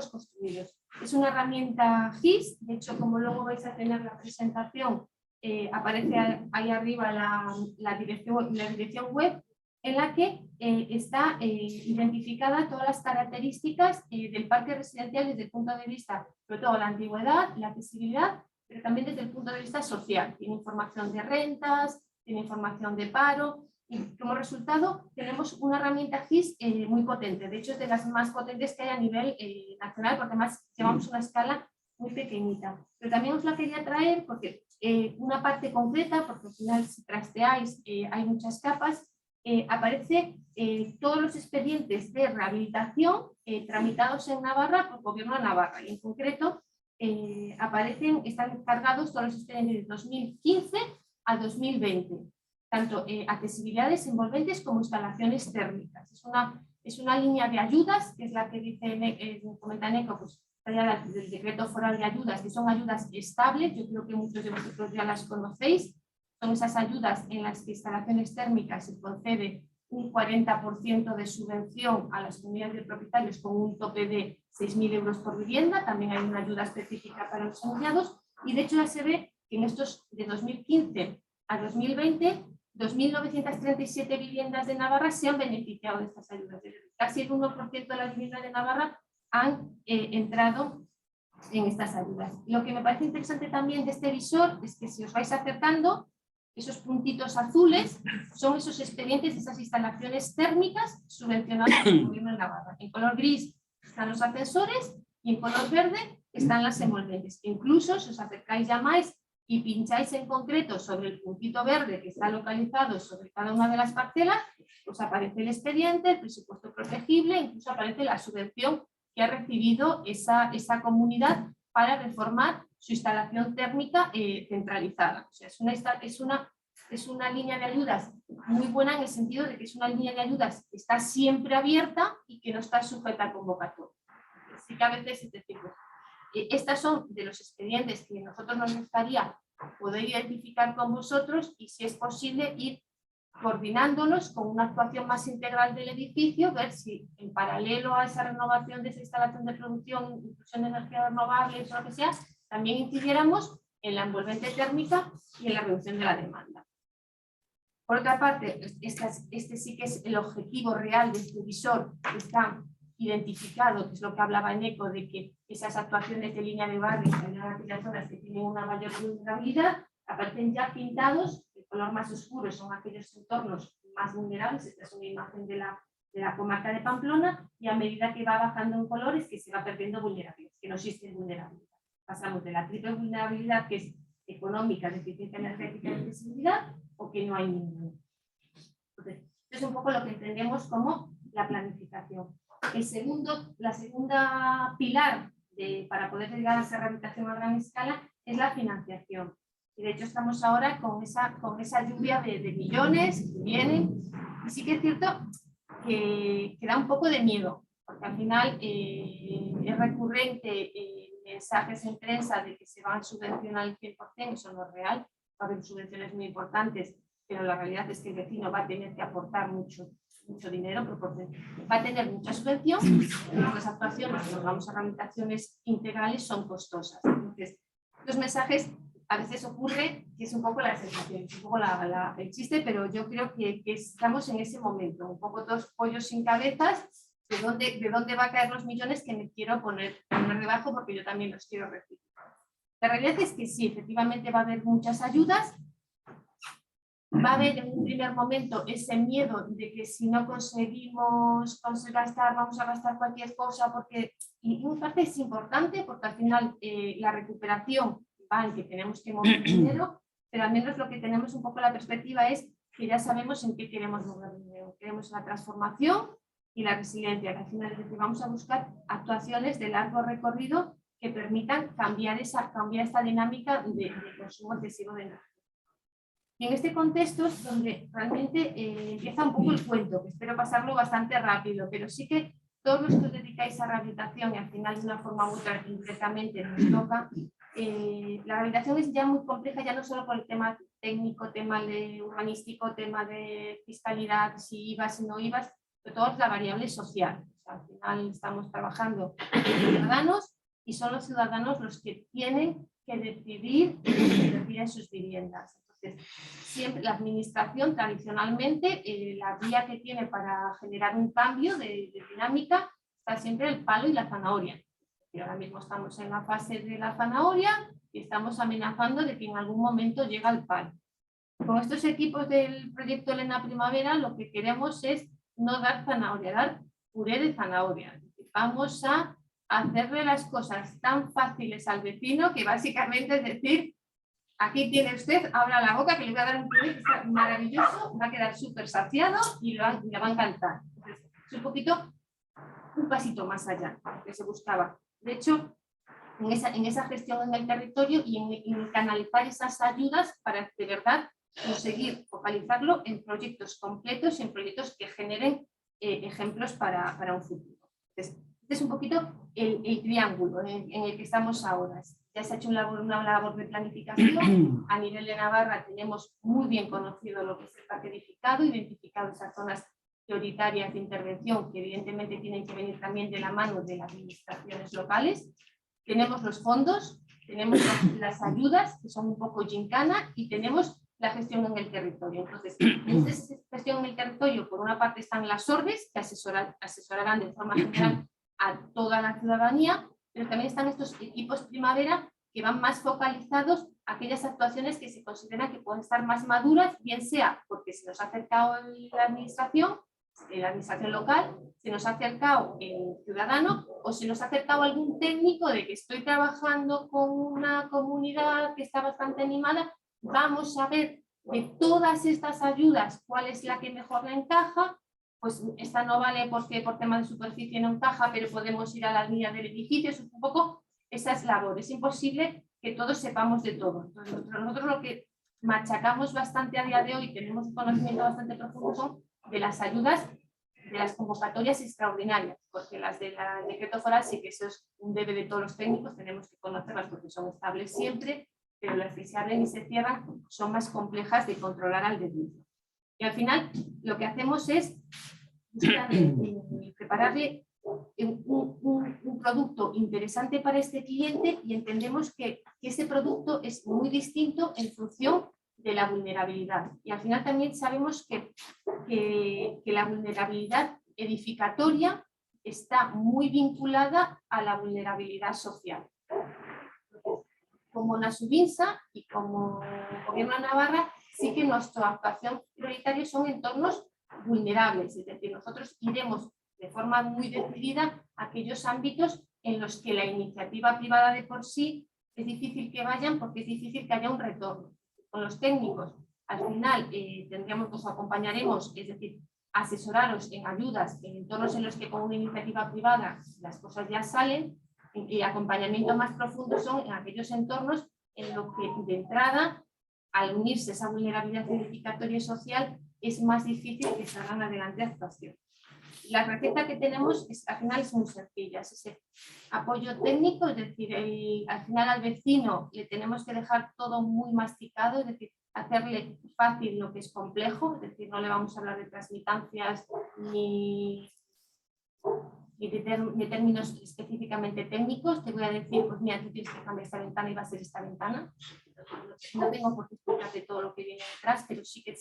construidos. Es una herramienta GIS, de hecho, como luego vais a tener la presentación, aparece ahí arriba la dirección web, en la que está identificada todas las características del parque residencial desde el punto de vista, sobre todo la antigüedad, la accesibilidad, pero también desde el punto de vista social. Tiene información de rentas, tiene información de paro, y como resultado tenemos una herramienta GIS muy potente. De hecho, es de las más potentes que hay a nivel nacional, porque además llevamos una escala muy pequeñita. Pero también os la quería traer porque una parte concreta, porque al final si trasteáis hay muchas capas, aparece todos los expedientes de rehabilitación tramitados en Navarra por el Gobierno de Navarra, y en concreto están cargados todos los expedientes de 2015 a 2020, tanto accesibilidades envolventes como instalaciones térmicas. Es una línea de ayudas, que es la que dice, comenta Eneco, pues del decreto foral de ayudas, que son ayudas estables. Yo creo que muchos de vosotros ya las conocéis. Son esas ayudas en las que instalaciones térmicas se concede un 40% de subvención a las comunidades de propietarios con un tope de 6.000 euros por vivienda. También hay una ayuda específica para los empleados, y de hecho ya se ve que en estos de 2015 a 2020, 2.937 viviendas de Navarra se han beneficiado de estas ayudas. Casi el 1% de las viviendas de Navarra han entrado en estas ayudas. Lo que me parece interesante también de este visor es que si os vais acercando, Esos puntitos azules son esos expedientes, esas instalaciones térmicas subvencionadas por el Gobierno de Navarra. En color gris están los ascensores y en color verde están las envolventes. Incluso si os acercáis, llamáis y pincháis en concreto sobre el puntito verde que está localizado sobre cada una de las parcelas, pues aparece el expediente, el presupuesto protegible, incluso aparece la subvención que ha recibido esa comunidad para reformar su instalación térmica centralizada. O sea, es una línea de ayudas muy buena en el sentido de que es una línea de ayudas que está siempre abierta y que no está sujeta a convocatoria. Así que a veces es decir, estas son de los expedientes que nosotros nos gustaría poder identificar con vosotros y, si es posible, ir coordinándolos con una actuación más integral del edificio, ver si en paralelo a esa renovación de esa instalación de producción, inclusión de energías renovables o lo que sea, también incidiéramos en la envolvente térmica y en la reducción de la demanda. Por otra parte, este sí que es el objetivo real de este visor, que está identificado, que es lo que hablaba Eneco, de que esas actuaciones de línea de barrio en aquellas zonas que tienen una mayor vulnerabilidad aparecen ya pintados. El color más oscuro son aquellos entornos más vulnerables. Esta es una imagen de la comarca de Pamplona, y a medida que va bajando en colores que se va perdiendo vulnerabilidad, que no existe vulnerabilidad. Pasamos de la triple vulnerabilidad, que es económica, de eficiencia energética y accesibilidad, o que no hay ninguna. Entonces, esto es un poco lo que entendemos como la planificación. La segunda pilar para poder llegar a esa rehabilitación a gran escala es la financiación. Y de hecho estamos ahora con esa lluvia de millones que vienen. Y sí que es cierto que da un poco de miedo, porque al final es recurrente mensajes en prensa de que se van a subvencionar el 100%, eso no es real. Va a haber subvenciones muy importantes, pero la realidad es que el vecino va a tener que aportar mucho dinero, va a tener mucha subvención, y las actuaciones, cuando vamos a rehabilitaciones integrales, son costosas. Entonces, los mensajes a veces ocurre que es un poco la sensación, es un poco el chiste, pero yo creo que estamos en ese momento, un poco dos pollos sin cabezas, de dónde va a caer los millones que me quiero poner debajo, porque yo también los quiero recibir. La realidad es que sí, efectivamente va a haber muchas ayudas. Va a haber en un primer momento ese miedo de que si no conseguimos gastar, vamos a gastar cualquier cosa, y en parte es importante, porque al final la recuperación va en que tenemos que mover dinero, pero al menos lo que tenemos un poco la perspectiva es que ya sabemos en qué queremos mover dinero. Queremos la transformación y la resiliencia, que al final es decir, vamos a buscar actuaciones de largo recorrido que permitan cambiar esta dinámica de consumo excesivo de energía. Y en este contexto es donde realmente empieza un poco el cuento, que espero pasarlo bastante rápido, pero sí que todos los que os dedicáis a rehabilitación, y al final de una forma u otra concretamente nos toca, la rehabilitación es ya muy compleja, ya no solo por el tema técnico, tema de urbanístico, tema de fiscalidad, si ibas, si no ibas, pero todo es la variable social. O sea, al final estamos trabajando con ciudadanos, y son los ciudadanos los que tienen que decidir invertir en sus viviendas. Entonces, siempre la administración tradicionalmente, la vía que tiene para generar un cambio de dinámica está siempre el palo y la zanahoria. Y ahora mismo estamos en la fase de la zanahoria y estamos amenazando de que en algún momento llega el palo. Con estos equipos del proyecto Elena Primavera lo que queremos es no dar zanahoria, dar puré de zanahoria. Vamos a hacerle las cosas tan fáciles al vecino que básicamente es decir, aquí tiene usted, abra la boca que le voy a dar un puré que está maravilloso, va a quedar súper saciado y le va a encantar. Entonces, es un poquito, un pasito más allá que se buscaba. De hecho, en esa gestión en el territorio y en canalizar esas ayudas para de verdad conseguir focalizarlo en proyectos completos y en proyectos que generen ejemplos para un futuro. Entonces, este es un poquito el triángulo en el que estamos ahora. Ya se ha hecho una labor de planificación. A nivel de Navarra tenemos muy bien conocido lo que es el parque edificado, identificado esas zonas prioritarias de intervención que evidentemente tienen que venir también de la mano de las administraciones locales. Tenemos los fondos, tenemos las ayudas, que son un poco gincana, y tenemos la gestión en el territorio. Entonces, en esta gestión en el territorio, por una parte están las ORBES, que asesorarán de forma general a toda la ciudadanía, pero también están estos equipos primavera que van más focalizados a aquellas actuaciones que se consideran que pueden estar más maduras, bien sea porque se nos ha acercado la administración local, se nos ha acercado el ciudadano o se nos ha acercado algún técnico de que estoy trabajando con una comunidad que está bastante animada, vamos a ver de todas estas ayudas cuál es la que mejor le encaja, pues esta no vale porque por tema de superficie no encaja, pero podemos ir a la línea del edificio, es un poco esas labores. Es imposible que todos sepamos de todo. Entonces, nosotros lo que machacamos bastante a día de hoy, tenemos un conocimiento bastante profundo son de las ayudas de las convocatorias extraordinarias, porque las del decreto foral sí que eso es un debe de todos los técnicos, tenemos que conocerlas porque son estables siempre, pero las que se abren y se cierran son más complejas de controlar al dedillo. Y al final lo que hacemos es buscar, prepararle un producto interesante para este cliente y entendemos que ese producto es muy distinto en función de la vulnerabilidad. Y al final también sabemos que la vulnerabilidad edificatoria está muy vinculada a la vulnerabilidad social. Como Nasubinsa y como Gobierno de Navarra, sí que nuestra actuación prioritaria son entornos vulnerables, es decir, nosotros iremos de forma muy decidida a aquellos ámbitos en los que la iniciativa privada de por sí es difícil que vayan porque es difícil que haya un retorno. Con los técnicos, al final tendríamos que os acompañaremos, es decir, asesoraros en ayudas en entornos en los que con una iniciativa privada las cosas ya salen, y acompañamiento más profundo son en aquellos entornos en los que de entrada, al unirse esa vulnerabilidad edificatoria y social, es más difícil que salgan adelante actuaciones. La receta que tenemos al final es muy sencilla, es ese apoyo técnico, es decir, al final al vecino le tenemos que dejar todo muy masticado, es decir, hacerle fácil lo que es complejo, es decir, no le vamos a hablar de transmitancias ni de términos específicamente técnicos. Te voy a decir, pues mira, tú tienes que cambiar esta ventana y va a ser esta ventana. No tengo por qué explicarte todo lo que viene detrás, pero sí que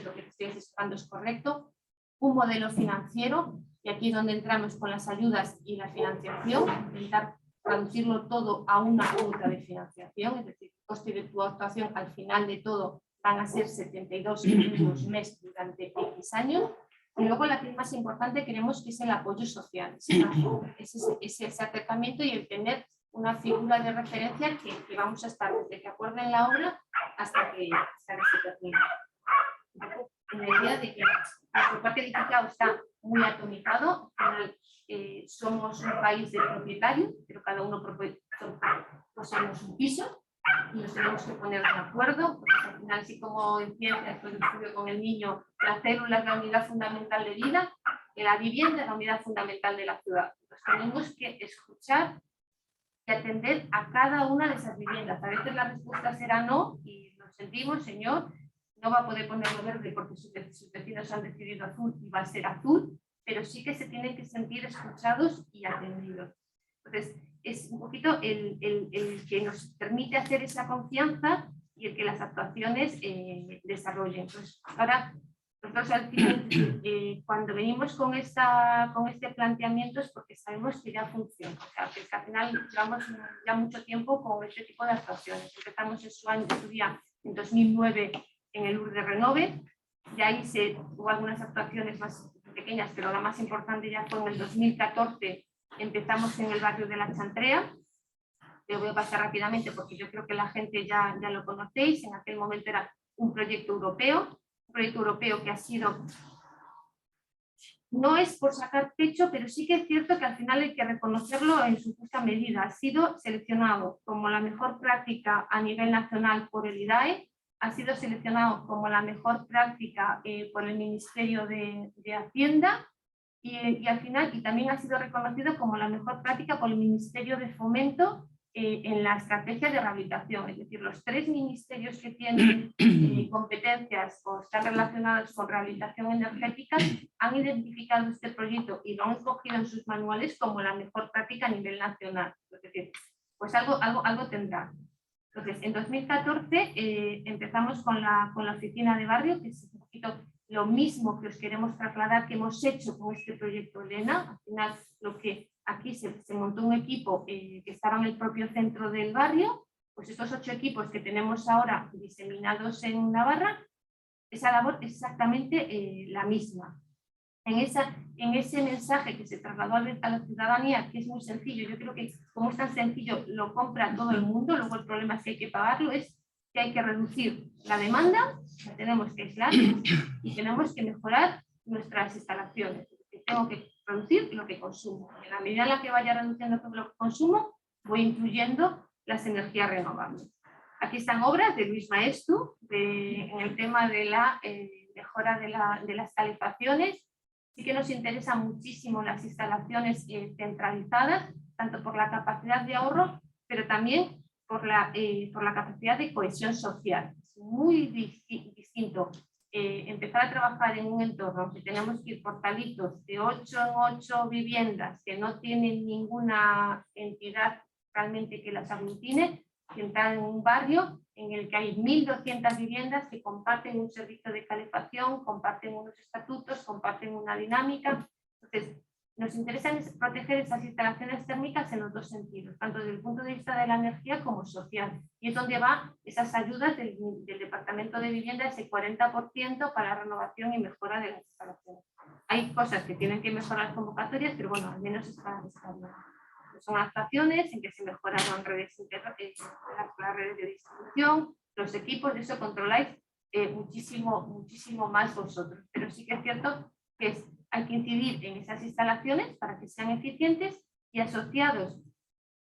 lo que te estoy asesorando es correcto. Un modelo financiero, y aquí es donde entramos con las ayudas y la financiación, intentar traducirlo todo a una cuota de financiación, es decir, el coste de tu actuación al final de todo van a ser 72 euros mes durante X años. Y luego la que es más importante queremos que es el apoyo social, ese acercamiento y el tener una figura de referencia que vamos a estar desde que acuerden la obra hasta que se termine. En la idea de que nuestro parque edificado está muy atomizado, somos un país de propietarios, pero cada uno poseemos un piso y nos tenemos que poner de acuerdo, porque al final, así como en ciencia, después del estudio con el niño, la célula es la unidad fundamental de vida, y la vivienda es la unidad fundamental de la ciudad. Entonces tenemos que escuchar y atender a cada una de esas viviendas. A veces la respuesta será no, y lo sentimos, señor, no va a poder ponerlo verde porque sus vecinos han decidido azul y va a ser azul, pero sí que se tienen que sentir escuchados y atendidos. Entonces, es un poquito el que nos permite hacer esa confianza y el que las actuaciones desarrollen. Entonces, ahora, nosotros al final, cuando venimos con este planteamiento es porque sabemos que ya funciona. O sea, que al final llevamos ya mucho tiempo con este tipo de actuaciones. Empezamos en su día en 2009 en el UR de Renove, y ahí hubo algunas actuaciones más pequeñas, pero la más importante ya fue en el 2014, empezamos en el barrio de La Chantrea. Te lo voy a pasar rápidamente porque yo creo que la gente ya lo conocéis. En aquel momento era un proyecto europeo que ha sido, no es por sacar pecho, pero sí que es cierto que al final hay que reconocerlo en su justa medida. Ha sido seleccionado como la mejor práctica a nivel nacional por el IDAE, ha sido seleccionado como la mejor práctica por el Ministerio de Hacienda y al final también ha sido reconocido como la mejor práctica por el Ministerio de Fomento en la estrategia de rehabilitación. Es decir, los 3 ministerios que tienen competencias o están relacionados con rehabilitación energética han identificado este proyecto y lo han escogido en sus manuales como la mejor práctica a nivel nacional. Es decir, pues algo tendrá. Entonces, en 2014 empezamos con la oficina de barrio, que es un poquito lo mismo que os queremos trasladar que hemos hecho con este proyecto Elena. Al final, lo que aquí se montó un equipo que estaba en el propio centro del barrio, pues estos 8 equipos que tenemos ahora diseminados en Navarra, esa labor es exactamente la misma. En ese mensaje que se trasladó a la ciudadanía, que es muy sencillo, yo creo que como es tan sencillo, lo compra todo el mundo, luego el problema es que hay que pagarlo, es que hay que reducir la demanda, la tenemos que aislar y tenemos que mejorar nuestras instalaciones. Tengo que reducir lo que consumo. En la medida en la que vaya reduciendo lo que consumo, voy incluyendo las energías renovables. Aquí están obras de Luis Maestu en el tema de la mejora de las calefacciones. Sí que nos interesan muchísimo las instalaciones centralizadas, tanto por la capacidad de ahorro, pero también por la capacidad de cohesión social. Es muy distinto empezar a trabajar en un entorno que tenemos que ir portalitos de 8 en 8 viviendas que no tienen ninguna entidad realmente que las aglutine, que entrar en un barrio en el que hay 1.200 viviendas que comparten un servicio de calefacción, comparten unos estatutos, comparten una dinámica. Entonces, nos interesa proteger esas instalaciones térmicas en los dos sentidos, tanto desde el punto de vista de la energía como social. Y es donde van esas ayudas del Departamento de Vivienda, ese 40% para renovación y mejora de las instalaciones. Hay cosas que tienen que mejorar las convocatorias, pero bueno, al menos está bien. Son actuaciones en que se mejoraron las redes de distribución, los equipos, de eso controláis muchísimo más vosotros. Pero sí que es cierto que hay que incidir en esas instalaciones para que sean eficientes y asociados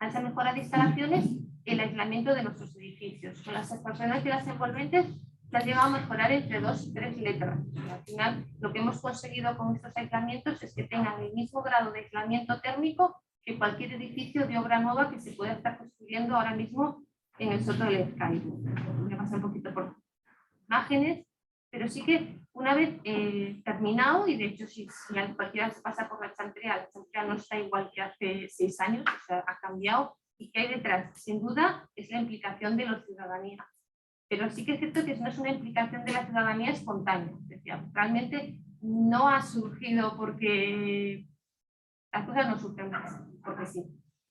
a esa mejora de instalaciones el aislamiento de nuestros edificios. Con las personas de las envolventes se han llegado a mejorar entre 2 y 3 letras. Y al final, lo que hemos conseguido con estos aislamientos es que tengan el mismo grado de aislamiento térmico que cualquier edificio de obra nueva que se pueda estar construyendo ahora mismo en el Soto del Ezcay. Voy a pasar un poquito por imágenes, pero sí que una vez terminado, y de hecho si cualquiera se pasa por la chantrea no está igual que hace 6 años, o sea, ha cambiado, y que hay detrás, sin duda, es la implicación de la ciudadanía. Pero sí que es cierto que no es una implicación de la ciudadanía espontánea, decía, realmente no ha surgido porque las cosas no surgen más, porque sí.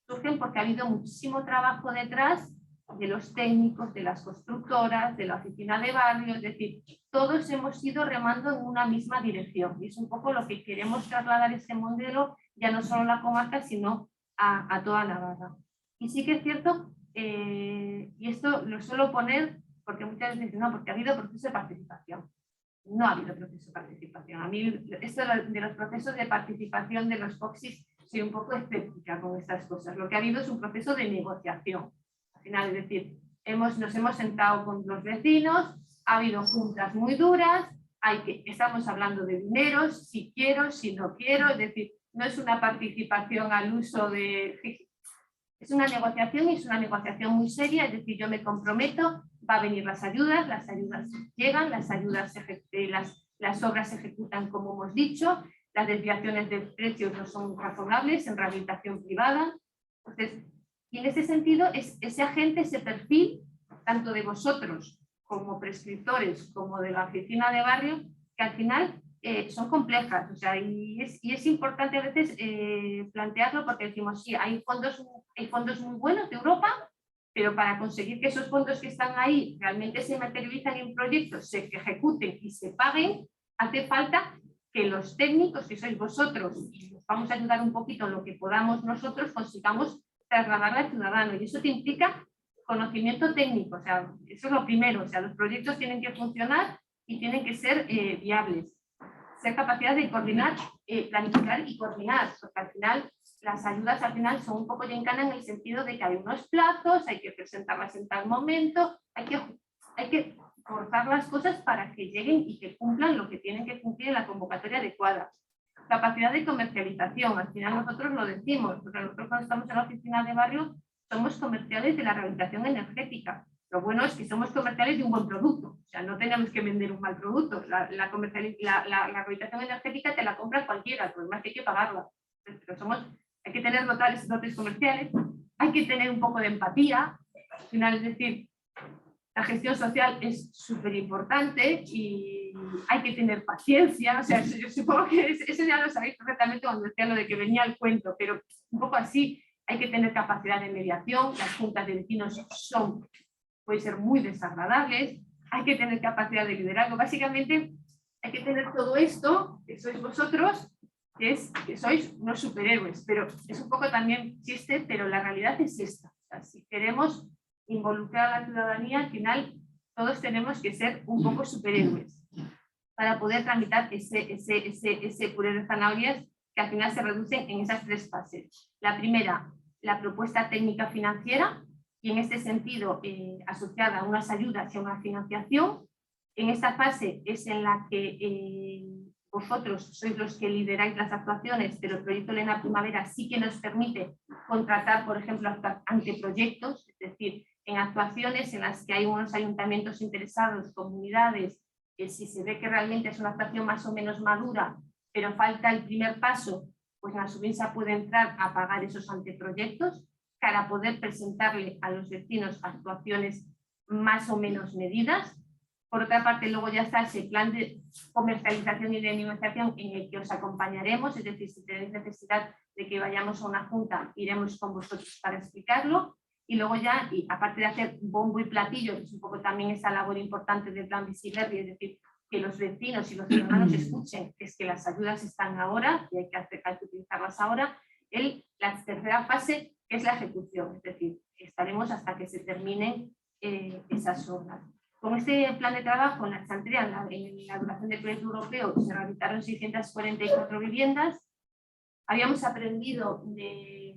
Surgen porque ha habido muchísimo trabajo detrás de los técnicos, de las constructoras, de la oficina de barrio, es decir, todos hemos ido remando en una misma dirección. Y es un poco lo que queremos trasladar este modelo, ya no solo a la comarca, sino a toda Navarra. Y sí que es cierto, y esto lo suelo poner porque muchas veces dicen, no, porque ha habido proceso de participación. No ha habido proceso de participación. A mí, esto de los procesos de participación de los FOXIS, soy un poco escéptica con estas cosas. Lo que ha habido es un proceso de negociación. Al final, es decir, nos hemos sentado con los vecinos, ha habido juntas muy duras, estamos hablando de dineros, si quiero, si no quiero, es decir, no es una participación al uso de... Es una negociación y es una negociación muy seria, es decir, yo me comprometo, va a venir las ayudas llegan, las obras se ejecutan como hemos dicho, las desviaciones de precios no son razonables en rehabilitación privada. Entonces, y en ese sentido, ese agente, ese perfil, tanto de vosotros como prescriptores, como de la oficina de barrio, que al final son complejas, o sea, y es importante a veces plantearlo porque decimos, sí, hay fondos muy buenos de Europa, pero para conseguir que esos fondos que están ahí realmente se materializan en proyectos, se ejecuten y se paguen, hace falta que los técnicos, que sois vosotros, y os vamos a ayudar un poquito en lo que podamos nosotros, consigamos trasladarla al ciudadano. Y eso te implica conocimiento técnico, o sea, eso es lo primero, o sea, los proyectos tienen que funcionar y tienen que ser viables. Ser capacidad de coordinar, planificar y coordinar, porque al final las ayudas al final son un poco yencanas en el sentido de que hay unos plazos, hay que presentarlas en tal momento, hay que forzar las cosas para que lleguen y que cumplan lo que tienen que cumplir en la convocatoria adecuada. Capacidad de comercialización, al final nosotros lo decimos, porque nosotros cuando estamos en la oficina de barrio somos comerciales de la rehabilitación energética. Lo bueno es que somos comerciales de un buen producto, o sea, no tenemos que vender un mal producto. La rehabilitación energética te la compra cualquiera, el problema es que hay que pagarla. Pero hay que tener dotes comerciales, hay que tener un poco de empatía, al final es decir, la gestión social es súper importante y hay que tener paciencia, o sea, yo supongo que eso ya lo sabéis perfectamente cuando decía lo de que venía el cuento, pero un poco así, hay que tener capacidad de mediación, las juntas de vecinos pueden ser muy desagradables, hay que tener capacidad de liderazgo, básicamente hay que tener todo esto, que sois vosotros, que sois unos superhéroes, pero es un poco también chiste, pero la realidad es esta. O sea, si queremos involucrar a la ciudadanía, al final todos tenemos que ser un poco superhéroes para poder tramitar ese puré de zanahorias que al final se reduce en esas 3 fases. La primera, la propuesta técnica financiera, y en este sentido asociada a unas ayudas y a una financiación. En esta fase es en la que vosotros sois los que lideráis las actuaciones, pero el proyecto Elena Primavera sí que nos permite contratar, por ejemplo, anteproyectos, es decir, en actuaciones en las que hay unos ayuntamientos interesados, comunidades, si se ve que realmente es una actuación más o menos madura, pero falta el primer paso, pues la Subinsa puede entrar a pagar esos anteproyectos para poder presentarle a los vecinos actuaciones más o menos medidas. Por otra parte, luego ya está ese plan de comercialización y de negociación en el que os acompañaremos, es decir, si tenéis necesidad de que vayamos a una junta, iremos con vosotros para explicarlo. Y luego ya, y aparte de hacer bombo y platillo, que es un poco también esa labor importante del plan Visiberri, es decir, que los vecinos y los ciudadanos escuchen que es que las ayudas están ahora y hay que utilizarlas ahora. La tercera fase es la ejecución, es decir, estaremos hasta que se terminen esas obras. Con este plan de trabajo en la Chantrea, en la duración del proyecto europeo, se rehabilitaron 644 viviendas. Habíamos aprendido de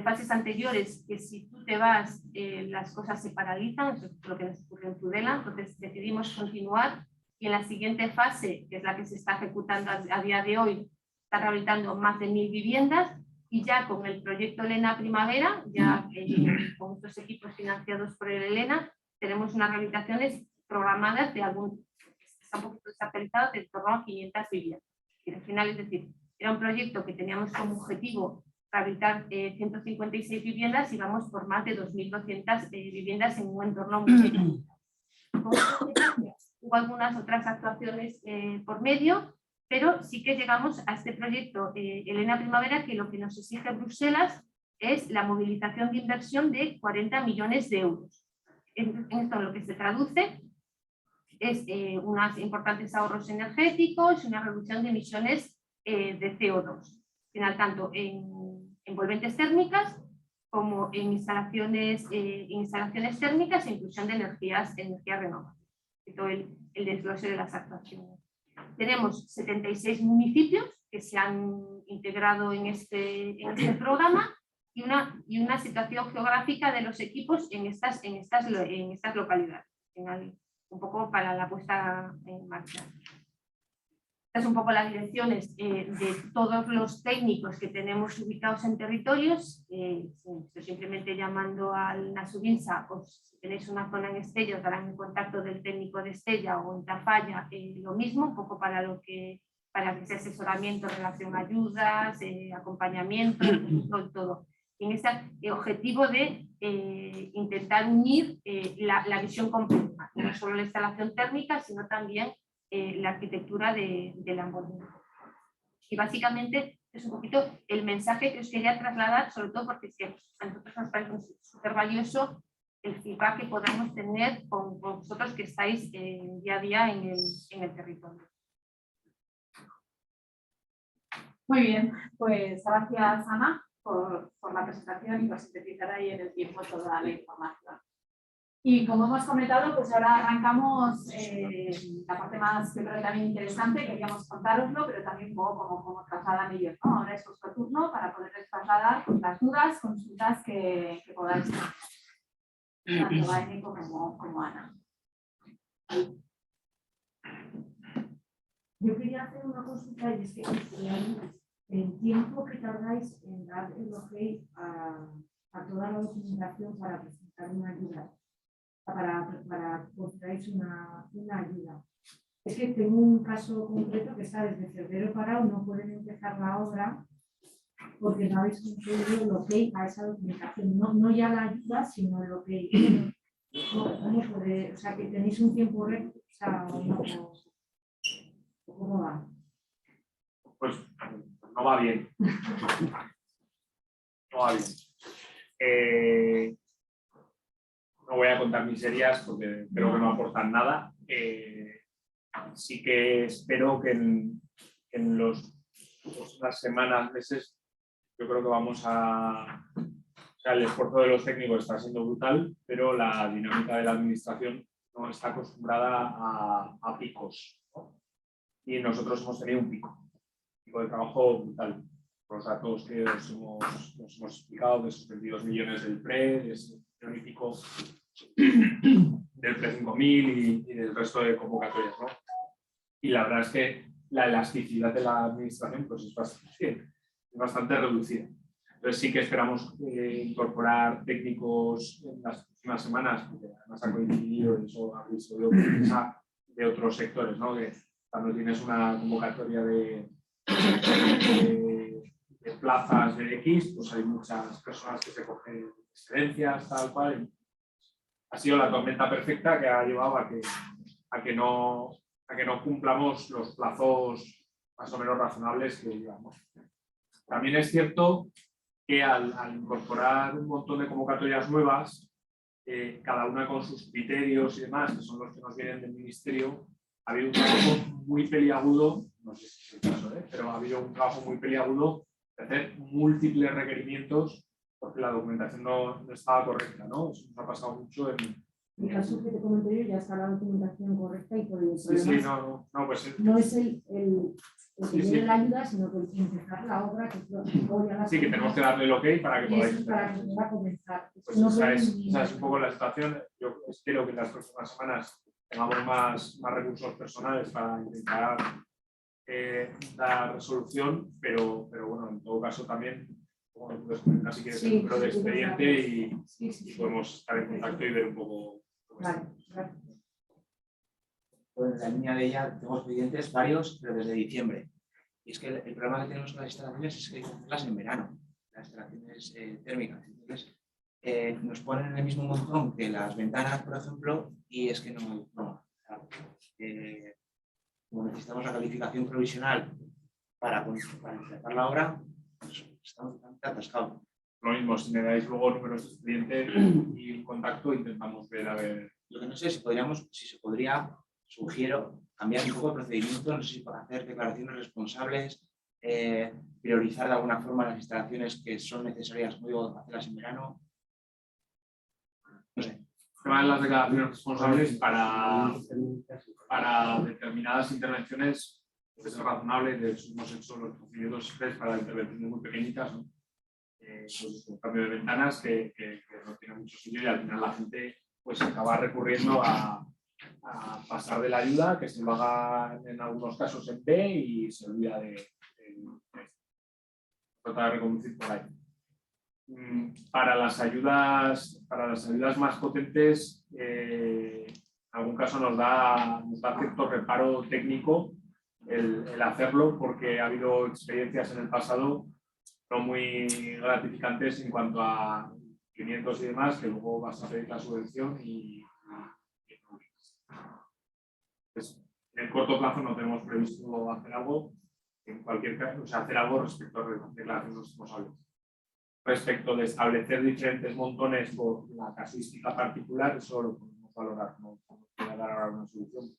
fases anteriores que si tú te vas, las cosas se paralizan, eso es lo que nos ocurrió en Tudela, entonces decidimos continuar y en la siguiente fase, que es la que se está ejecutando a día de hoy, está rehabilitando más de 1000 viviendas y ya con el proyecto Elena Primavera, ya con estos equipos financiados por el Elena, tenemos unas rehabilitaciones programadas de está un poquito desactualizado, de en torno a 500 viviendas. Y al final, es decir, era un proyecto que teníamos como objetivo rehabilitar 156 viviendas y vamos por más de 2.200 viviendas en un entorno muy pequeño. Hubo algunas otras actuaciones por medio, pero sí que llegamos a este proyecto Elena Primavera, que lo que nos exige Bruselas es la movilización de inversión de 40 millones de euros. En esto lo que se traduce es unos importantes ahorros energéticos y una reducción de emisiones de CO2. Al final, tanto en envolventes térmicas como en instalaciones térmicas e inclusión de energías renovables. Y todo el desglose de las actuaciones. Tenemos 76 municipios que se han integrado en este programa y una situación geográfica de los equipos en estas localidades, un poco para la puesta en marcha. Estas son un poco las direcciones de todos los técnicos que tenemos ubicados en territorios. Estoy simplemente llamando al Nasubinsa, pues si tenéis una zona en Estella, os darán el contacto del técnico de Estella o en Tafalla, lo mismo, un poco para que sea asesoramiento en relación a ayudas, acompañamiento, todo. En este objetivo de intentar unir la visión completa, no solo la instalación térmica, sino también la arquitectura del envolvente. Y básicamente es un poquito el mensaje que os quería trasladar, sobre todo porque es que a nosotros nos parece súper valioso el feedback que podamos tener con vosotros que estáis día a día en el territorio. Muy bien, pues gracias Ana por la presentación y por sintetizar ahí en el tiempo toda la información. Y como hemos comentado, pues ahora arrancamos la parte más, que creo también interesante, queríamos contároslo, pero también un poco como trasladan ellos, ¿no? Ahora es vuestro turno para poderles trasladar las dudas, consultas que podáis tener, tanto Vaine como Ana. Yo quería hacer una consulta y es que el tiempo que tardáis en dar el ok a toda la documentación para presentar una ayuda, para construir una ayuda. Es que tengo un caso concreto que está desde febrero parado, no pueden empezar la obra porque no habéis conseguido el ok a esa documentación, no ya la ayuda, sino el ok. ¿Cómo puede? O sea, que tenéis un tiempo récord, o sea, ¿cómo va? Pues no va bien. No va bien. No voy a contar miserias porque creo que no aportan nada. Sí que espero que en las semanas, meses, yo creo que vamos a... O sea, el esfuerzo de los técnicos está siendo brutal, pero la dinámica de la administración no está acostumbrada a picos, ¿no? Y nosotros hemos tenido un pico de trabajo brutal. Por los datos que nos hemos explicado, de esos 22 millones del PRE, de ese millón y pico del PRE 5000 y del resto de convocatorias, ¿no? Y la verdad es que la elasticidad de la administración pues, es bastante reducida. Entonces sí que esperamos incorporar técnicos en las próximas semanas, porque además ha coincidido, y eso habéis oído de otros sectores, ¿no? Que cuando tienes una convocatoria de plazas de X, pues hay muchas personas que se cogen excedencias, tal cual. Ha sido la tormenta perfecta que ha llevado a que no cumplamos los plazos más o menos razonables que llevamos. También es cierto que al incorporar un montón de convocatorias nuevas, cada una con sus criterios y demás, que son los que nos vienen del ministerio, ha habido un trabajo muy peliagudo, no sé si es el caso, pero ha habido un trabajo muy peliagudo de hacer múltiples requerimientos porque la documentación no estaba correcta, ¿no? Eso nos ha pasado mucho en... En el caso que te comento yo, ya está la documentación correcta y por el Sí, sí, no, pues... No es el que sí, tiene la ayuda, sino que empezar la obra que voy a sí, que tenemos que darle el ok para que podáis... para que pueda comenzar. Pues esa es un poco la situación. Yo espero que en las próximas semanas tengamos más recursos personales para intentar dar resolución, pero bueno, en todo caso también, como puedes comentar si quieres el número de expediente y podemos estar en contacto y ver un poco. Vale, gracias. Pues en la línea de ella tenemos pendientes varios, pero desde diciembre. Y es que el problema que tenemos con las instalaciones es que hay que hacerlas en verano, las instalaciones térmicas. Entonces, nos ponen en el mismo montón que las ventanas, por ejemplo, y es que no como necesitamos la calificación provisional para empezar la obra, pues estamos totalmente atascados. Lo mismo, si me dais luego números de expediente y el contacto, intentamos ver a ver. Lo que no sé si se podría, sugiero, cambiar un poco el procedimiento, no sé si para hacer declaraciones responsables, priorizar de alguna forma las instalaciones que son necesarias, como digo, hacerlas en verano. No sé. El tema de las declaraciones responsables para determinadas intervenciones es razonable. De hecho, hemos hecho los procedimientos express para intervenciones muy pequeñitas, ¿no? Pues un cambio de ventanas que no tiene mucho sitio y al final la gente pues acaba recurriendo a pasar de la ayuda, que se lo haga en algunos casos en B y se olvida de tratar de reconducir por ahí. Para las ayudas más potentes, en algún caso nos da cierto reparo técnico el hacerlo, porque ha habido experiencias en el pasado no muy gratificantes en cuanto a 500 y demás, que luego vas a pedir la subvención y pues, en el corto plazo no tenemos previsto hacer algo, en cualquier caso, o sea, hacer algo respecto a declaraciones responsables. Respecto de establecer diferentes montones por la casuística particular, eso lo podemos valorar, no voy a dar ahora una solución.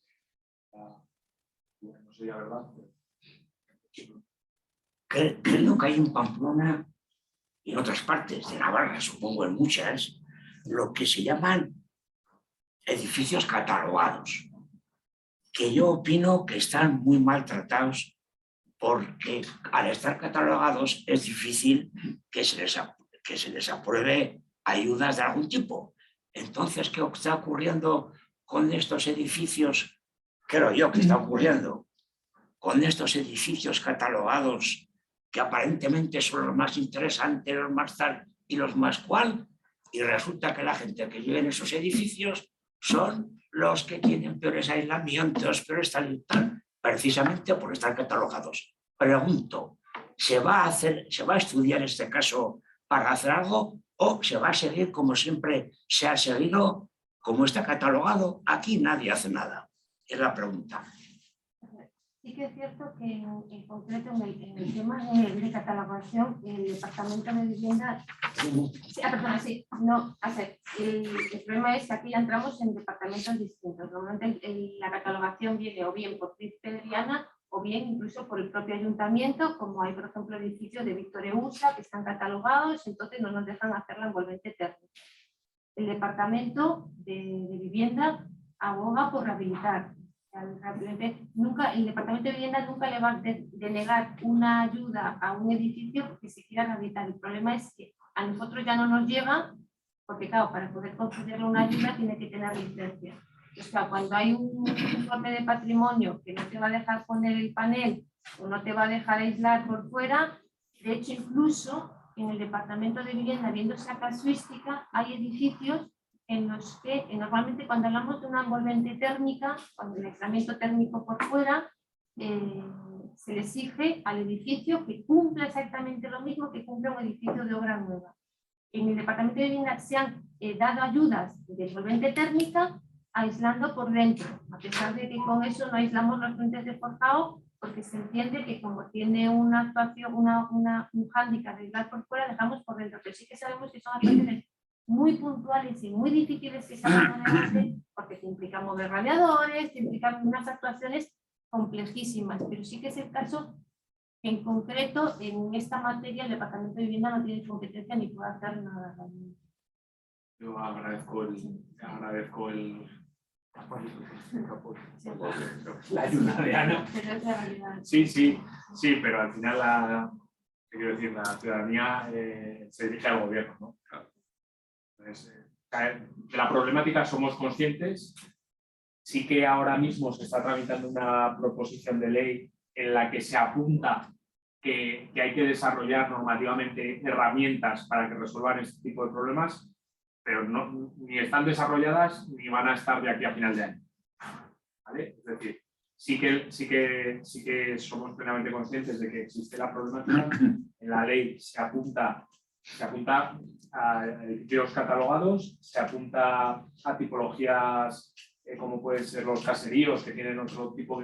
No sería verdad. Creo que hay en Pamplona y en otras partes de Navarra, supongo en muchas, lo que se llaman edificios catalogados, que yo opino que están muy maltratados porque al estar catalogados es difícil que se les apruebe ayudas de algún tipo. Entonces, ¿qué está ocurriendo con estos edificios? Creo yo que está ocurriendo con estos edificios catalogados que aparentemente son los más interesantes, los más tal y los más cual, y resulta que la gente que vive en esos edificios son los que tienen peores aislamientos, peores tal y tal, precisamente por estar catalogados. Pregunto, ¿se va a estudiar este caso para hacer algo o se va a seguir como siempre se ha seguido, como está catalogado? Aquí nadie hace nada. Es la pregunta. Sí que es cierto que en concreto en el tema de catalogación, el Departamento de Vivienda, el problema es que aquí ya entramos en departamentos distintos. Normalmente la catalogación viene o bien por Príncipe de Viana o bien incluso por el propio ayuntamiento, como hay, por ejemplo, edificios de Víctor Eusa que están catalogados, entonces no nos dejan hacer la envolvente térmica. El Departamento de Vivienda aboga por rehabilitar. Nunca, el Departamento de Vivienda nunca le va a denegar una ayuda a un edificio porque se quiera rehabilitar. El problema es que a nosotros ya no nos llega, porque claro, para poder concederle una ayuda tiene que tener licencia. O sea, cuando hay un informe de patrimonio que no te va a dejar poner el panel o no te va a dejar aislar por fuera, de hecho incluso en el Departamento de Vivienda, viendo esa casuística, hay edificios en los que normalmente cuando hablamos de una envolvente térmica, cuando el aislamiento térmico por fuera, se le exige al edificio que cumpla exactamente lo mismo que cumple un edificio de obra nueva. En el Departamento de Vivienda se han dado ayudas de envolvente térmica aislando por dentro, a pesar de que con eso no aislamos los frentes de forjado, porque se entiende que como tiene una actuación, un hándicap de aislar por fuera, dejamos por dentro, pero sí que sabemos que son actuaciones muy puntuales y muy difíciles que se hacen adelante, porque te implican mover radiadores, te implican unas actuaciones complejísimas, pero sí que es el caso que en concreto en esta materia el Departamento de Vivienda no tiene competencia ni puede hacer nada. Yo agradezco la ayuda de Ana. Pero es la realidad. Sí, pero al final quiero decir, la ciudadanía se dirige al gobierno, ¿no? Claro. Entonces, de la problemática somos conscientes. Sí que ahora mismo se está tramitando una proposición de ley en la que se apunta que hay que desarrollar normativamente herramientas para que resuelvan este tipo de problemas, pero ni están desarrolladas ni van a estar de aquí a final de año. ¿Vale? Es decir, sí que somos plenamente conscientes de que existe la problemática. En la ley se apunta a edificios catalogados, se apunta a tipologías como pueden ser los caseríos, que tienen otro tipo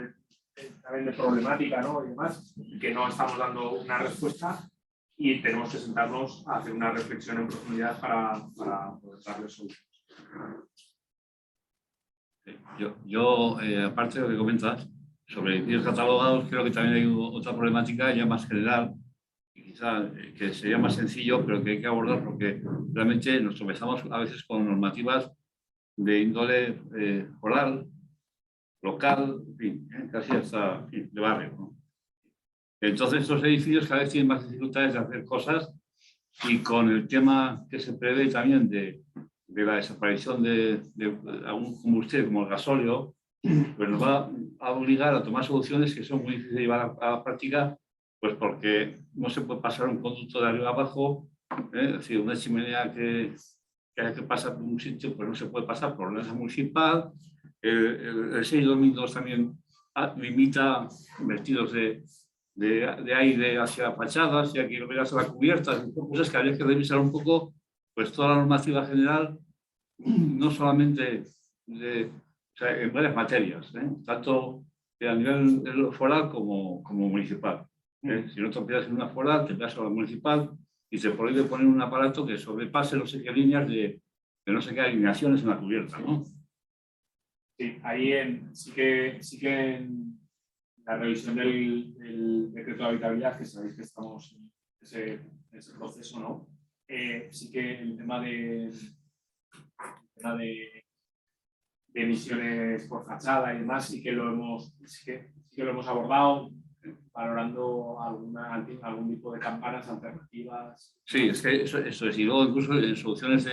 también de problemática, ¿no? Y demás, y que no estamos dando una respuesta, y tenemos que sentarnos a hacer una reflexión en profundidad para poder darle soluciones. Yo aparte de lo que comentas sobre edificios catalogados, creo que también hay otra problemática ya más general, y quizá que sería más sencillo, pero que hay que abordar porque realmente nos tropezamos a veces con normativas de índole foral, local, en fin, casi hasta de barrio, ¿no? Entonces estos edificios cada vez tienen más dificultades de hacer cosas, y con el tema que se prevé también de la desaparición de algún combustible como el gasóleo, pues nos va a obligar a tomar soluciones que son muy difíciles de llevar a la práctica, pues porque no se puede pasar un conducto de arriba abajo, es decir, una chimenea que hay que pasar por un sitio, pues no se puede pasar por la ordenanza municipal. El 6/2002 también limita vertidos de aire hacia fachadas, y aquí lo verás a la cubierta, son cosas que habría que revisar un poco, pues toda la normativa general, no solamente o sea, en varias materias, tanto a nivel foral como municipal. Si no te empiezas en una foral, te vas a la municipal y se prohíbe poner un aparato que sobrepase no sé qué líneas de no sé qué alineaciones en la cubierta, ¿no? Sí, ahí sí que en la revisión del decreto de habitabilidad, que sabéis que estamos en ese proceso, ¿no? Sí que el tema de emisiones por fachada y demás sí que lo hemos abordado, valorando algún tipo de campanas alternativas. Sí, es que eso es. Y luego incluso en soluciones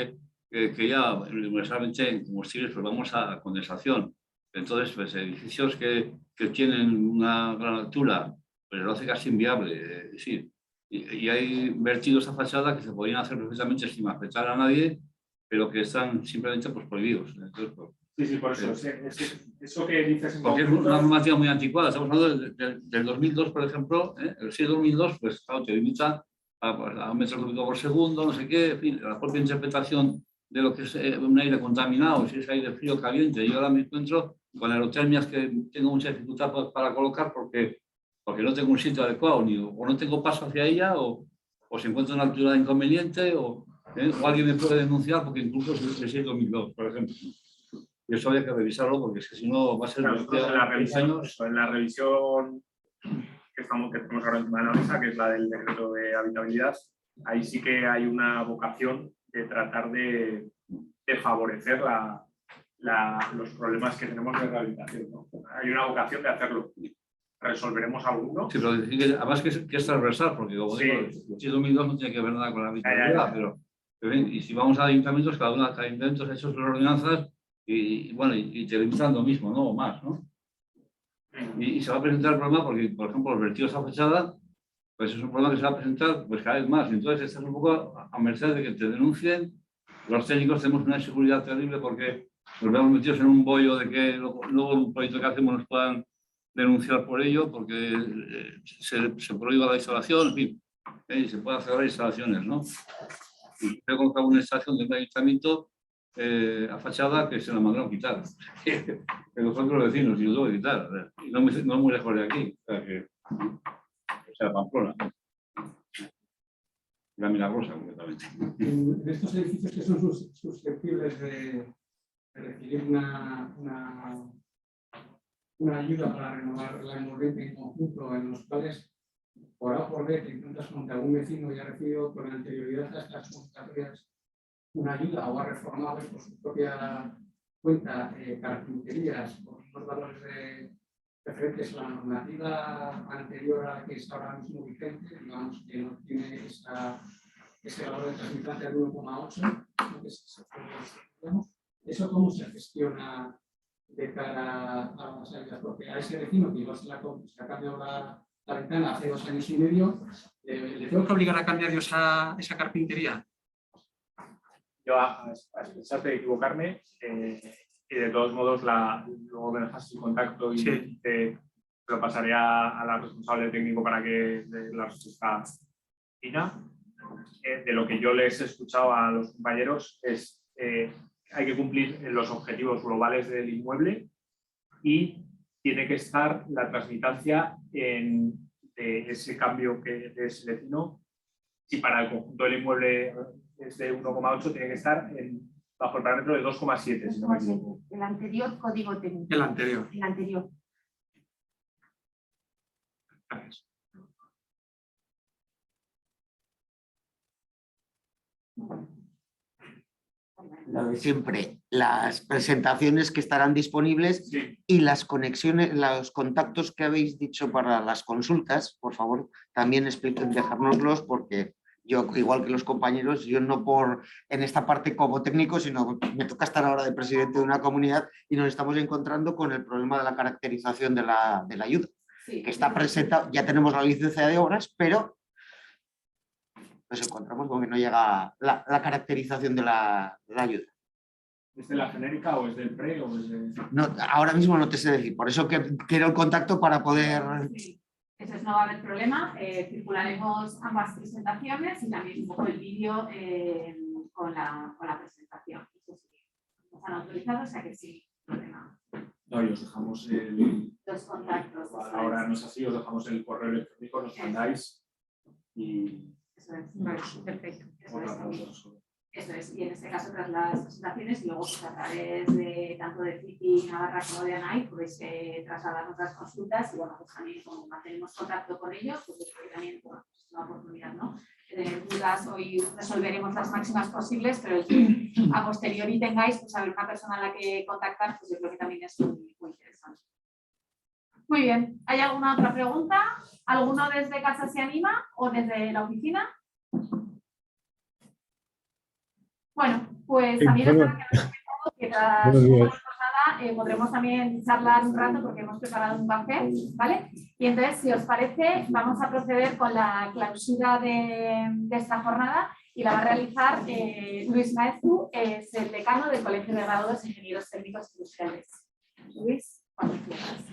que ya universalmente en combustibles pues vamos a condensación. Entonces, pues edificios que tienen una gran altura, pues lo hace casi inviable. Es decir, y hay vertidos a fachada que se podrían hacer perfectamente sin afectar a nadie, pero que están simplemente pues, prohibidos. Entonces, pues, sí, por eso. Eso que dices en porque conjunto, es una normativa muy anticuada. Estamos hablando del 2002, por ejemplo. El 6/2002, pues claro, te limita a metros cúbicos por segundo, no sé qué. En fin, la propia interpretación de lo que es un aire contaminado, si es aire frío o caliente. Yo ahora me encuentro con aerotermias que tengo mucha dificultad para colocar porque no tengo un sitio adecuado, o no tengo paso hacia ella, o se encuentra una altura inconveniente, o alguien me puede denunciar porque incluso se sigue 2002, por ejemplo. Y eso había que revisarlo porque es que si no va a ser... Nosotros en la revisión que tenemos ahora encima de la mesa, que es la del decreto de habitabilidad, ahí sí que hay una vocación de tratar de favorecer los problemas que tenemos de rehabilitación, ¿no? Hay una vocación de hacerlo. Resolveremos algunos. Sí, pero además que es transversal, porque como digo, el 2002 no tiene que ver nada con la habitabilidad, pero y si vamos a ayuntamientos, cada ayuntamiento ha hecho sus ordenanzas y bueno, y te limitan lo mismo, ¿no? O más, ¿no? Y se va a presentar el problema porque, por ejemplo, los vertidos a fachada, pues es un problema que se va a presentar pues cada vez más. Entonces estás un poco a merced de que te denuncien. Los técnicos tenemos una inseguridad terrible porque nos vemos metidos en un bollo de que luego un proyecto que hacemos nos puedan denunciar por ello porque se prohíba la instalación, en fin, y se pueden cerrar instalaciones, ¿no? Y he colocado una instalación de un ayuntamiento a fachada que se la mandaron quitar. Que lo fueron los vecinos y lo tuve que quitar. Y no muy lejos de aquí. O sea, Pamplona. La Milagrosa, completamente. En estos edificios que son susceptibles de recibir una ayuda para renovar la envolvente en conjunto, en los cuales, por A o por B, te encuentras con que algún vecino ya ha recibido con anterioridad a estas convocatorias una ayuda o ha reformado por su propia cuenta carpinterías con unos valores referentes a la normativa anterior a la que está ahora mismo vigente, digamos que no tiene ese valor de transmitancia de 1,8, ¿eso cómo se gestiona de cara a las ayudas? Porque a ese vecino que igual se ha cambiado la ventana hace 2 años y medio, ¿le tengo que obligar a cambiar yo esa carpintería? Yo a pesar de equivocarme, y de todos modos luego me dejas el contacto y te lo pasaré a la responsable técnico para que dé la respuesta fina. De lo que yo les he escuchado a los compañeros es hay que cumplir los objetivos globales del inmueble y tiene que estar la transmitancia de ese cambio de ese vecino. Si para el conjunto del inmueble es de 1,8, tiene que estar bajo el parámetro de 2,7. Si no me equivoco. El anterior código técnico. El anterior. El anterior. Gracias. Lo de siempre, las presentaciones que estarán disponibles y las conexiones, los contactos que habéis dicho para las consultas, por favor, también expliquen, dejárnoslos, porque yo, igual que los compañeros, yo no en esta parte como técnico, sino me toca estar ahora de presidente de una comunidad y nos estamos encontrando con el problema de la caracterización de la ayuda, que está presentado, ya tenemos la licencia de obras, pero nos encontramos con que no llega la caracterización de la ayuda. ¿Es de la genérica o es del pre o es de...? No, ahora mismo no te sé decir, por eso que quiero el contacto para poder... Sí. Entonces no va a haber problema, circularemos ambas presentaciones y también un poco el vídeo con la presentación. Eso sí, nos han autorizado, o sea que sí, problema. No, y os dejamos los contactos. Ahora no es así, os dejamos el correo electrónico, nos mandáis y... Eso es, perfecto. Eso es, y en este caso tras las presentaciones y luego pues, a través de tanto de Citi Navarra como de ANAI pues trasladarnos las consultas y bueno, pues también como mantenemos contacto con ellos, pues también bueno, pues, es una oportunidad, ¿no? De tener dudas, hoy resolveremos las máximas posibles, pero el que a posteriori tengáis, pues a ver una persona a la que contactar, pues yo creo que también es muy interesante. Muy bien, ¿hay alguna otra pregunta? ¿Alguno desde casa se anima o desde la oficina? Bueno, pues también es verdad que tras una jornada podremos también charlar un rato porque hemos preparado un café, ¿vale? Y entonces, si os parece, vamos a proceder con la clausura de esta jornada y la va a realizar Luis Maestu, es el decano del Colegio de Graduados Ingenieros Técnicos Industriales. Luis, cuando quieras.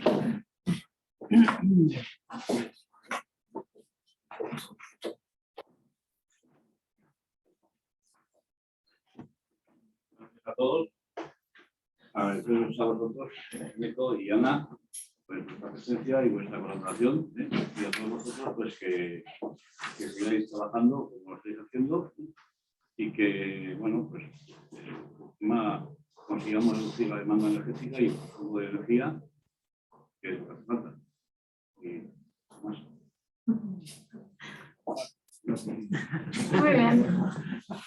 A todos. A ver, agradeceros a vosotros, Nico y Ana, pues vuestra presencia y vuestra colaboración, y a todos vosotros pues que sigáis trabajando como lo estáis haciendo y que, bueno, pues encima consigamos reducir la demanda energética y el consumo de energía que es lo que hace falta. Y más. Muy bien.